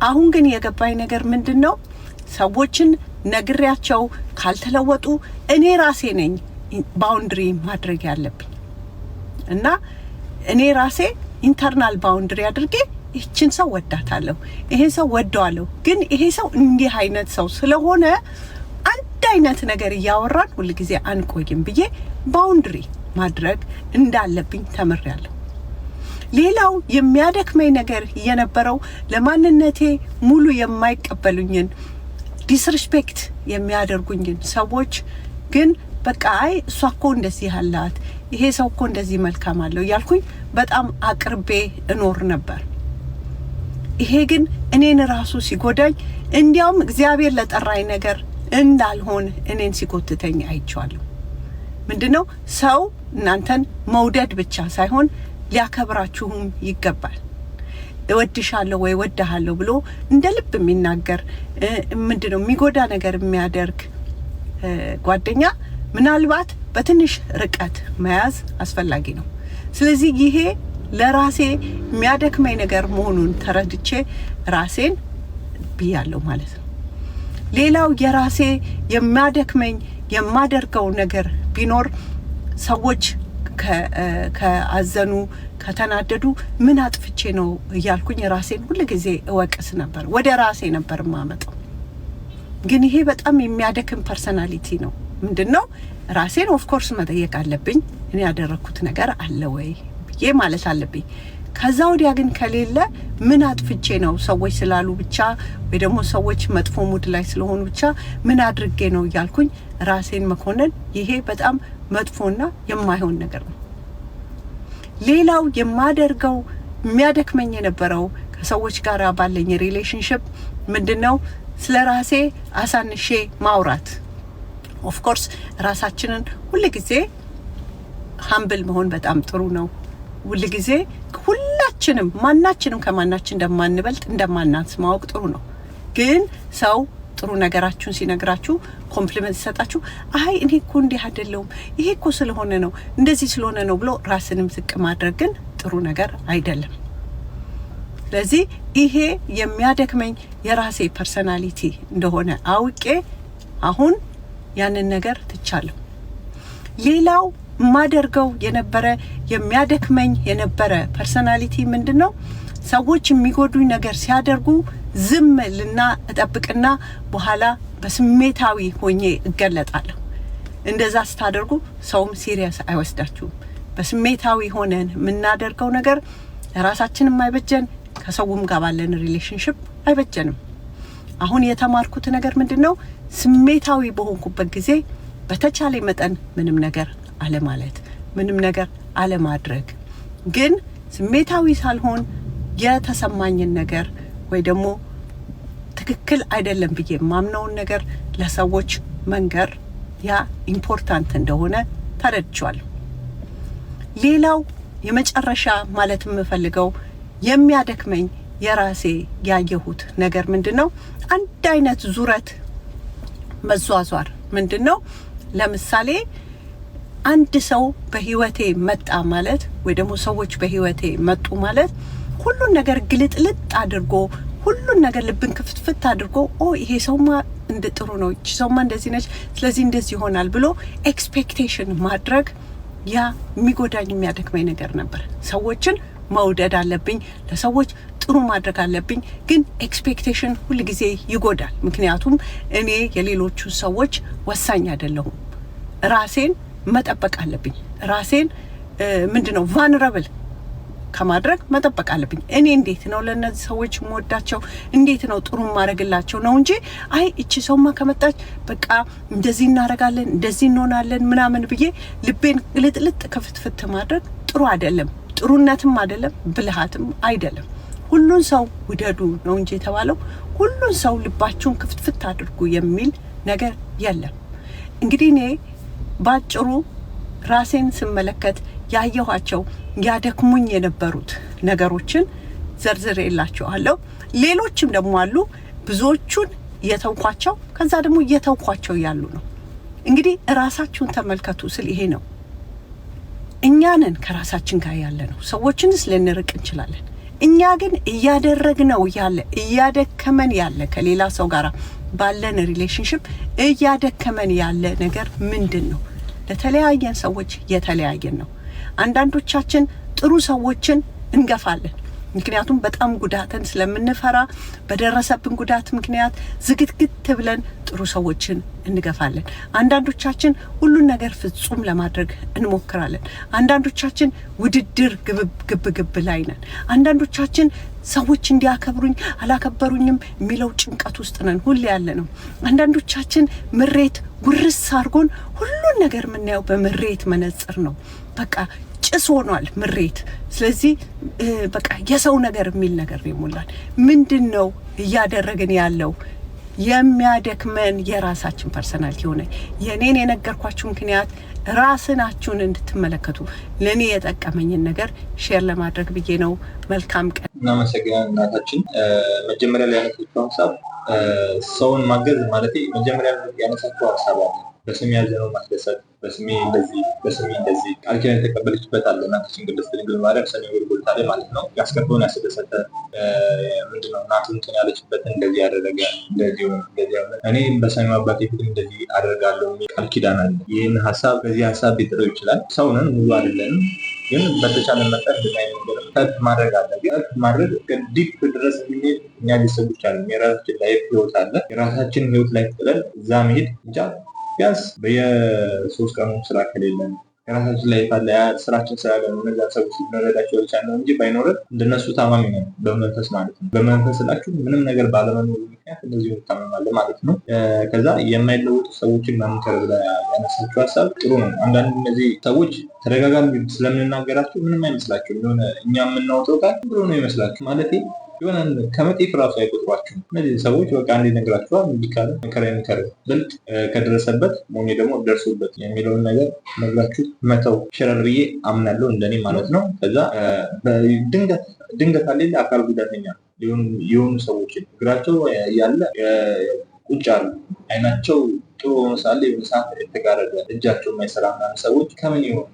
አሁን ግን የገባኝ ነገር ምንድን ነው? ሰዎችን ነግሬያቸው ካልተለወጡ እኔ ራሴ ነኝ ባውንድሪ ማድረግ ያለብኝ እና እኔ ራሴ ኢንተርናል ባውንድሪ አድርጌ ይህችን ሰው ወዳታለሁ፣ ይሄ ሰው ወደዋለሁ፣ ግን ይሄ ሰው እንዲህ አይነት ሰው ስለሆነ አንድ አይነት ነገር እያወራን ሁሉ ጊዜ አንቆይም ብዬ ባውንድሪ ማድረግ እንዳለብኝ ተምሬያለሁ። ሌላው የሚያደክመኝ ነገር የነበረው ለማንነቴ ሙሉ የማይቀበሉኝን ዲስሪስፔክት የሚያደርጉኝን ሰዎች ግን በቃ አይ እሷ እኮ እንደዚህ አላት፣ ይሄ ሰው እኮ እንደዚህ መልካም አለው ያልኩኝ በጣም አቅርቤ እኖር ነበር። ይሄ ግን እኔን ራሱ ሲጎዳኝ እንዲያውም እግዚአብሔር ለጠራኝ ነገር እንዳልሆን እኔን ሲጎትተኝ አይቻለሁ። ምንድነው? ሰው እናንተን መውደድ ብቻ ሳይሆን ሊያከብራችሁም ይገባል። እወድሻለሁ ወይ ወድሃለሁ ብሎ እንደ ልብ የሚናገር ምንድነው የሚጎዳ ነገር የሚያደርግ ጓደኛ ምናልባት በትንሽ ርቀት መያዝ አስፈላጊ ነው። ስለዚህ ይሄ ለራሴ የሚያደክመኝ ነገር መሆኑን ተረድቼ ራሴን ብያለሁ ማለት ነው። ሌላው የራሴ የሚያደክመኝ የማደርገው ነገር ቢኖር ሰዎች ከአዘኑ ከተናደዱ ምን አጥፍቼ ነው እያልኩኝ ራሴን ሁሉ ጊዜ እወቅስ ነበር። ወደ ራሴ ነበር ማመጣው። ግን ይሄ በጣም የሚያደክም ፐርሰናሊቲ ነው። ምንድነው? ራሴን ኦፍ ኮርስ መጠየቅ አለብኝ። እኔ ያደረኩት ነገር አለ ወይ ብዬ ማለት አለብኝ። ከዛ ወዲያ ግን ከሌለ ምን አጥፍቼ ነው ሰዎች ስላሉ ብቻ ወይ ደግሞ ሰዎች መጥፎ ሙድ ላይ ስለሆኑ ብቻ ምን አድርጌ ነው እያልኩኝ ራሴን መኮነን ይሄ በጣም መጥፎና የማይሆን ነገር ነው። ሌላው የማደርገው የሚያደክመኝ የነበረው ከሰዎች ጋር ባለኝ ሪሌሽንሺፕ ምንድነው? ስለ ራሴ አሳንሼ ማውራት። ኦፍ ኮርስ ራሳችንን ሁሉ ጊዜ ሃምብል መሆን በጣም ጥሩ ነው። ሁሉ ጊዜ ሁላችንም ማናችንም ከማናችን እንደማንበልጥ እንደማናንስ ማወቅ ጥሩ ነው። ግን ሰው ጥሩ ነገራችሁን ሲነግራችሁ ኮምፕሊመንት ሲሰጣችሁ አይ እኔ እኮ እንዲህ አይደለሁም ይሄ እኮ ስለሆነ ነው እንደዚህ ስለሆነ ነው ብሎ ራስንም ዝቅ ማድረግ ግን ጥሩ ነገር አይደለም። ስለዚህ ይሄ የሚያደክመኝ የራሴ ፐርሰናሊቲ እንደሆነ አውቄ አሁን ያንን ነገር ትቻለሁ። ሌላው ማደርገው የነበረ የሚያደክመኝ የነበረ ፐርሰናሊቲ ምንድነው? ሰዎች የሚጎዱኝ ነገር ሲያደርጉ ዝም ልና እጠብቅና በኋላ በስሜታዊ ሆኜ እገለጣለሁ። እንደዛ ስታደርጉ ሰውም ሲሪየስ አይወስዳችሁም። በስሜታዊ ሆነን የምናደርገው ነገር ራሳችንም አይበጀን፣ ከሰውም ጋር ባለን ሪሌሽንሺፕ አይበጀንም። አሁን የተማርኩት ነገር ምንድነው? ስሜታዊ በሆንኩበት ጊዜ በተቻለ መጠን ምንም ነገር አለማለት፣ ምንም ነገር አለማድረግ። ግን ስሜታዊ ሳልሆን የተሰማኝን ነገር ወይ ደግሞ ትክክል አይደለም ብዬ ማምነውን ነገር ለሰዎች መንገር ያ ኢምፖርታንት እንደሆነ ተረድቻለሁ። ሌላው የመጨረሻ ማለት የምፈልገው የሚያደክመኝ የራሴ ያየሁት ነገር ምንድነው? አንድ አይነት ዙረት መዟዟር ምንድነው? ለምሳሌ አንድ ሰው በህይወቴ መጣ ማለት ወይ ደግሞ ሰዎች በህይወቴ መጡ ማለት ሁሉን ነገር ግልጥልጥ አድርጎ ሁሉን ነገር ልብን ክፍትፍት አድርጎ ይሄ ሰውማ እንደ ጥሩ ነው፣ እቺ ሰውማ እንደዚህ ነች፣ ስለዚህ እንደዚህ ይሆናል ብሎ ኤክስፔክቴሽን ማድረግ ያ የሚጎዳኝ የሚያደክመኝ ነገር ነበር። ሰዎችን መውደድ አለብኝ፣ ለሰዎች ጥሩ ማድረግ አለብኝ። ግን ኤክስፔክቴሽን ሁሉ ጊዜ ይጎዳል። ምክንያቱም እኔ የሌሎቹ ሰዎች ወሳኝ አይደለሁም። ራሴን መጠበቅ አለብኝ። ራሴን ምንድነው ቫልነራብል ከማድረግ መጠበቅ አለብኝ። እኔ እንዴት ነው ለነዚህ ሰዎች ሞዳቸው፣ እንዴት ነው ጥሩ ማድረግላቸው ነው እንጂ አይ እቺ ሰውማ ከመጣች በቃ እንደዚህ እናረጋለን፣ እንደዚህ እንሆናለን ምናምን ብዬ ልቤን ግልጥልጥ ከፍትፍት ማድረግ ጥሩ አይደለም። ጥሩነትም አይደለም፣ ብልሃትም አይደለም። ሁሉን ሰው ውደዱ ነው እንጂ የተባለው ሁሉን ሰው ልባችሁን ክፍትፍት አድርጉ የሚል ነገር የለም። እንግዲህ እኔ ባጭሩ ራሴን ስመለከት ያየኋቸው ያደክሙኝ የነበሩት ነገሮችን ዘርዝሬላችኋለሁ። ሌሎችም ደግሞ አሉ። ብዙዎቹን የተውኳቸው ከዛ ደግሞ እየተውኳቸው ያሉ ነው። እንግዲህ ራሳችሁን ተመልከቱ ስል ይሄ ነው። እኛንን ከራሳችን ጋር ያለ ነው። ሰዎችንስ ልንርቅ እንችላለን። እኛ ግን እያደረግነው ያለ እያደከመን ያለ ከሌላ ሰው ጋር ባለን ሪሌሽንሺፕ እያደከመን ያለ ነገር ምንድን ነው? ለተለያየን ሰዎች የተለያየን ነው። አንዳንዶቻችን ጥሩ ሰዎችን እንገፋለን። ምክንያቱም በጣም ጉዳትን ስለምንፈራ በደረሰብን ጉዳት ምክንያት ዝግትግት ብለን ጥሩ ሰዎችን እንገፋለን። አንዳንዶቻችን ሁሉን ነገር ፍጹም ለማድረግ እንሞክራለን። አንዳንዶቻችን ውድድር ግብ ላይ ነን። አንዳንዶቻችን ሰዎች እንዲያከብሩኝ አላከበሩኝም የሚለው ጭንቀት ውስጥ ነን ሁሌ ያለ ነው። አንዳንዶቻችን ምሬት ጉርስ አድርጎን ሁሉን ነገር የምናየው በምሬት መነጽር ነው። በቃ ጭስ ሆኗል ምሬት። ስለዚህ በቃ የሰው ነገር የሚል ነገር ይሞላል። ምንድነው እያደረግን ያለው? የሚያደክመን የራሳችን ፐርሰናሊቲ ሆነ የኔን የነገርኳችሁ ምክንያት ራስናችሁን እንድትመለከቱ ለኔ የጠቀመኝን ነገር ሼር ለማድረግ ብዬ ነው። መልካም ቀን። እናመሰግናለን እናታችን። መጀመሪያ ላይ ያነሳችው ሀሳብ ሰውን ማገዝ ማለት መጀመሪያ ያነሳችው ሀሳብ አለ። በስሜ ያዘነው ማስደሰት፣ በስሜ እንደዚህ ቃል ኪዳን የተቀበለችበት አለ። እናታችን ቅድስት ድንግል ማርያም ሰኔ ጎልጎታ ላይ ማለት ነው ያስከፈውን ያስደሰተ ምንድነው እናቱን እንትን ያለችበትን እንደዚህ ያደረገ እንደዚህ እኔ በሰማዩ አባቴ ፊት እንደዚህ አደርጋለሁ የሚል ቃል ኪዳን አለ። ይህን ሀሳብ በዚህ ሀሳብ ሊጥረው ይችላል። ሰውንን ሙሉ አይደለንም፣ ግን በተቻለ መጠን እንደዚህ ነገር ከፍ ማድረግ አለ። ከፍ ማድረግ ዲፕ ድረስ የሚሄድ እኛ ቤተሰቦች አለ። የራሳችን ላይፍ ህይወት አለ። የራሳችን ህይወት ላይ ጥለን እዛ መሄድ ይቻላል። ቢያንስ በየ3 ቀኑ ስራ ከሌለን የራሳችን ላይ ባለ ስራችን ስላለ ነው እነዛ ሰዎች ልንረዳቸው ይቻላል እንጂ ባይኖርም እንደነሱ ታማሚ ነው በመንፈስ ማለት ነው። በመንፈስ ላችሁ ምንም ነገር ባለመኖሩ ምክንያት እንደዚህ ታማማለ ማለት ነው። ከዛ የማይለወጡ ሰዎችን መምከር ብላ ያነሳችው ሀሳብ ጥሩ ነው። አንዳንድ እነዚህ ሰዎች ተደጋጋሚ ስለምንናገራቸው ምንም አይመስላቸውም። የሆነ እኛ የምናወጣው ቃል ብሎ ነው ይመስላችሁ ማለት የሆነ ከመጤፍ ራሱ አይቆጥሯቸውም። እነዚህ ሰዎች በቃ አንዴ ነግራችኋል እንዲካለ መከራ ብልጥ ከደረሰበት ሞኔ ደግሞ ደርሶበት የሚለውን ነገር ነግራችሁ መተው ይችላል ብዬ አምናለሁ፣ እንደኔ ማለት ነው። ከዛ ድንገት አለ አካል ጉዳተኛ የሆኑ ሰዎችን እግራቸው ያለ ቁጭ አሉ፣ አይናቸው ጥሩ ሳለ የሰዓት የተጋረደ እጃቸው የማይሰራ ምናምን ሰዎች ከምን ይሆን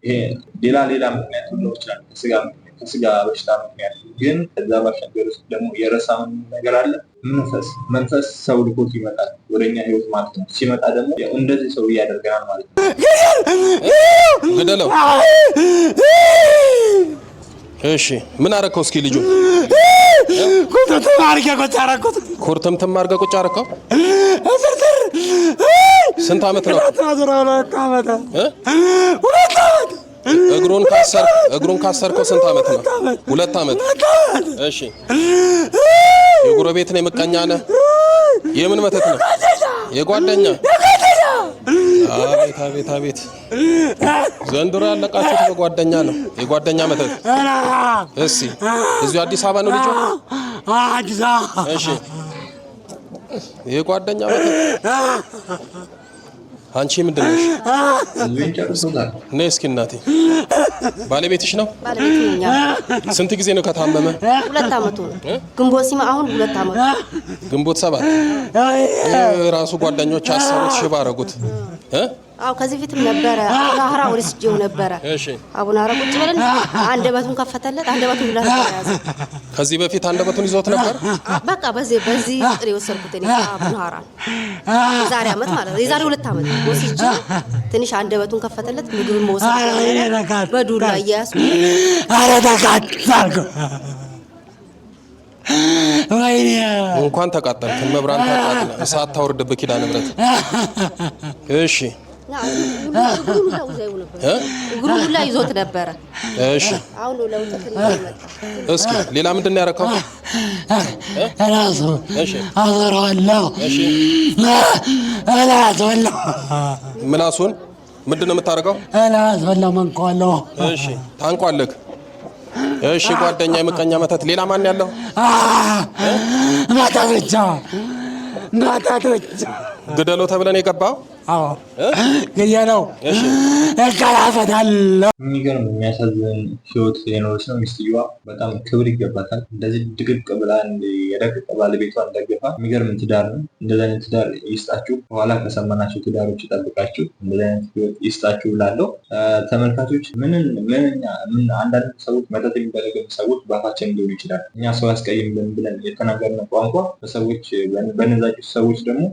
ይሄ ሌላ ምክንያት ሊሆን ይችላል። ከስጋ ከስጋ በሽታ ምክንያት። ግን ከዛ ባሻገር ውስጥ ደግሞ የረሳውን ነገር አለ። መንፈስ ሰው ልኮት ይመጣል ወደኛ ህይወት ማለት ነው። ሲመጣ ደግሞ እንደዚህ ሰው ያደርገናል ማለት ነው። ግደለው። እሺ ምን አረከው? እስኪ ልጁ ኩርትምትም አድርገህ ቁጭ አረከው። ስንት ዓመት ነው? እግሩን ካሰርከው ስንት ዓመት ነው? 2 ዓመት። እሺ የጎረቤት ነው? የምቀኛ ነህ? የምን መተት ነው? የጓደኛ? አቤት አቤት አቤት! ዘንድሮ ያለቃችሁት በጓደኛ ነው። የጓደኛ መተት። እሺ እዚሁ አዲስ አበባ ነው ልጁ? አዲስ አበባ። እሺ የጓደኛ መተት። አንቺ ምንድን ነሽ? ነይ እስኪ እናቴ። ባለቤትሽ ነው? ባለቤት ነኝ። ስንት ጊዜ ነው ከታመመ? 2 ዓመቱ ነው። ግንቦት ሲማ አሁን 2 ዓመቱ። ግንቦት 7 ራሱ ጓደኞች አሰሩት፣ ሽባ አረጉት። አው ከዚህ ፊትም ነበረ አሁን ወስጄው ነበረ። እሺ አቡነ አረ ቁጭ ብለን አንደበቱን ከፈተለት። አንደበቱን ሁላ ተያዘ። ከዚህ በፊት አንደበቱን ይዞት ነበር። በቃ በዚህ ጥሪ ወሰድኩት እኔ አቡነ አራ ዛሬ አመት ማለት ነው። የዛሬ 2 ዓመት ወስጄ ትንሽ አንደበቱን ከፈተለት። ምግብ መውሰድ በዱላ እያያሱ አረ ተቃጠልኩ። እንኳን ተቃጠልክ። መብራን ተቃጠለ። እሳት ታወርድብህ ኪዳነ ምሕረት። እሺ እግሩ ሁላ ይዞት ነበረ። እሺ አሁን ለውጥት እስኪ ሌላ ምንድን ነው ያደረከው? ራሱ አዘራዋለሁ። እሺ ምላሱን ምንድን ነው የምታደርገው? መንቋለሁ። እሺ ታንቋለህ። እሺ ጓደኛ፣ የምቀኛ መተት። ሌላ ማን ያለው? ማታቶቻ ግደለው ተብለን የገባው? አዎ ግደለው። እሺ እከላፈታለሁ። የሚገርም የሚያሳዝን ህይወት የኖረች ነው። ሚስትየዋ በጣም ክብር ይገባታል። እንደዚህ ድቅቅ ብላ የደቀቀ ባለቤቷን ደግፋ። የሚገርም ትዳር ነው። እንደዚህ አይነት ትዳር ይስጣችሁ። በኋላ ከሰማናቸው ትዳሮች ይጠብቃችሁ። እንደዚህ አይነት ህይወት ይስጣችሁ ብላለሁ። ተመልካቾች አንዳንድ ሰዎች መተት የሚደረገው ሰዎች በአፋችን ሊሆን ይችላል። እኛ ሰው ያስቀይም ብለን የተናገርነው ቋንቋ በሰዎች በነዛቸው ሰዎች ደግሞ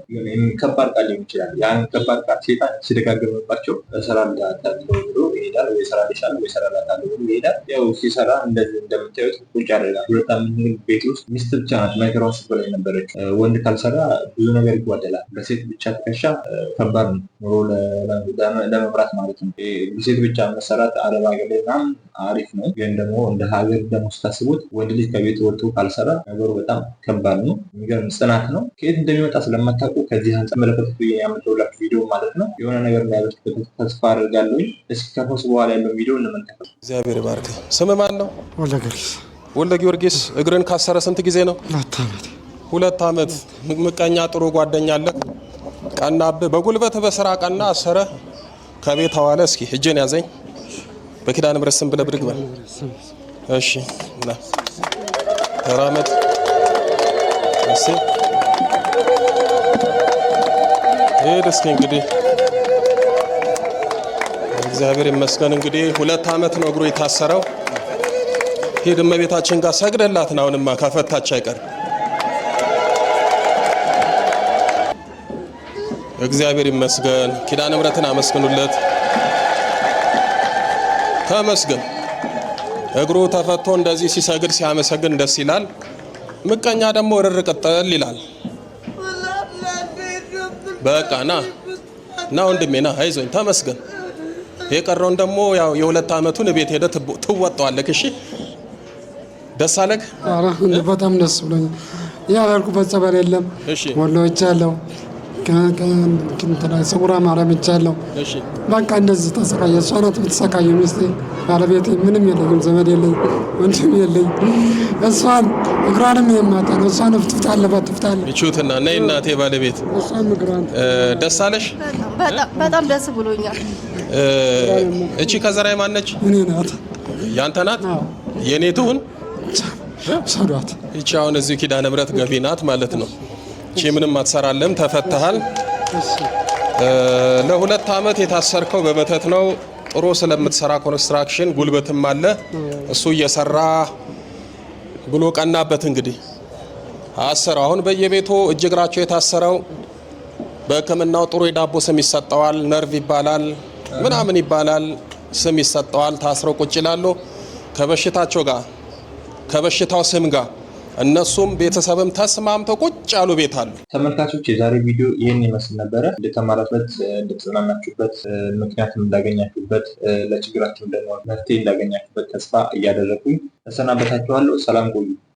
ከባድ ቃል ሊሆን ይችላል። ያን ከባድ ቃል ሴጣን ሲደጋገምባቸው እሰራልሃለሁ ብሎ ይሄዳል። ወይ እሰራልሻለሁ ወይ እሰራልሃለሁ ብሎ ይሄዳል። ያው ሲሰራ እንደዚህ እንደምታዩት ቁጭ ያደርጋል። 2 ዓመት ቤት ውስጥ ሚስት ብቻ ናት ማይክሮን ስትበላ የነበረች። ወንድ ካልሰራ ብዙ ነገር ይጓደላል። በሴት ብቻ ትከሻ ከባድ ነው ኑሮ ለመምራት ማለት ነው። በሴት ብቻ መሰራት አረብ ሀገር ላይ ምናምን አሪፍ ነው። ግን ደግሞ እንደ ሀገር ደግሞ ስታስቡት ወንድ ልጅ ከቤት ወጥቶ ካልሰራ ነገሩ በጣም ከባድ ነው። የሚገርም ጽናት ነው። ከየት እንደሚመጣ ስለማታውቁ ከዚህ አንጻር መለከቱ ያመጣሁላችሁ ቪዲዮ ማለት ነው የሆነ ነገር እንዳያደርግ ተስፋ አድርጋለሁ። እስኪ ከፈሱ በኋላ ያለው ቪዲዮ እንመልከት። እግዚአብሔር ይባርክ። ስም ማን ነው? ወልደ ጊዮርጊስ። እግርን ካሰረ ስንት ጊዜ ነው? 2 ዓመት። ምቀኛ ጥሩ ጓደኛ አለ። ቀናብህ። በጉልበት በስራ ቀና አሰረ። ከቤት አዋለ። እስኪ እጄን ያዘኝ። በኪዳነ ምሕረት ስም ብለህ ብድግ በል። እሺ እና ተራመድ። እሺ ሄድ እስኪ። እንግዲህ እግዚአብሔር ይመስገን። እንግዲህ 2 ዓመት ነው እግሩ የታሰረው። ሄድ እመቤታችን ጋር ሰግደላት ነው። አሁንማ ካፈታች አይቀር። እግዚአብሔር ይመስገን። ኪዳነ ምሕረትን አመስግኑለት። ተመስገን። እግሩ ተፈቶ እንደዚህ ሲሰግድ ሲያመሰግን ደስ ይላል። ምቀኛ ደግሞ ወረር ቀጠል ይላል። በቃ ና ወንድሜ ና፣ አይዞኝ፣ ተመስገን። የቀረውን ደግሞ ያው የ2 ዓመቱን ቤት ሄደ ትወጣዋለህ። እሺ ደስ አለህ? አረ በጣም ደስ ብሎኛል። ያላልኩበት ጸበል የለም። እሺ ወሎ ይቻለው ጽጉራ ማርያም ይቻለው። እሺ በቃ እንደዚህ ተሰቃየ። እሷ ናት የምትሰቃየው። ሚስቴ ባለቤቴ ምንም የለኝም፣ ዘመድ የለኝ፣ ወንድም የለኝ። እሷን እግሯንም የማጣ ነው። እሷን ትፍታለ እቹትና ነይ እናቴ ባለቤት። እሷን እግሯን ደስ አለሽ? በጣም ደስ ብሎኛል። እቺ ከዘራይ ማነች? እኔ ናት። ያንተ ናት? የኔ ትሁን ሰዷት። እቺ አሁን እዚህ ኪዳነ ምሕረት ገቢ ናት ማለት ነው። እቺ ምንም አትሰራለም፣ ተፈተሃል። ለ2 ዓመት የታሰርከው በመተት ነው። ጥሩ ስለምትሰራ ኮንስትራክሽን ጉልበትም አለ እሱ እየሰራ ብሎ ቀናበት። እንግዲህ አሰራው አሁን በየቤቱ እጅግራቸው የታሰረው በሕክምናው ጥሩ የዳቦ ስም ይሰጠዋል፣ ነርቭ ይባላል ምናምን ይባላል፣ ስም ይሰጠዋል። ታስረው ቁጭ ይላሉ ከበሽታቸው ጋር ከበሽታው ስም ጋር እነሱም ቤተሰብም ተስማምተው ቁጭ ያሉ ቤት አሉ። ተመልካቾች የዛሬ ቪዲዮ ይህን ይመስል ነበረ። እንደተማራችሁበት እንደተዝናናችሁበት ምክንያቱም እንዳገኛችሁበት ለችግራችሁ ደግሞ መፍትሄ እንዳገኛችሁበት ተስፋ እያደረኩኝ ተሰናበታችኋለሁ። ሰላም ቆዩ።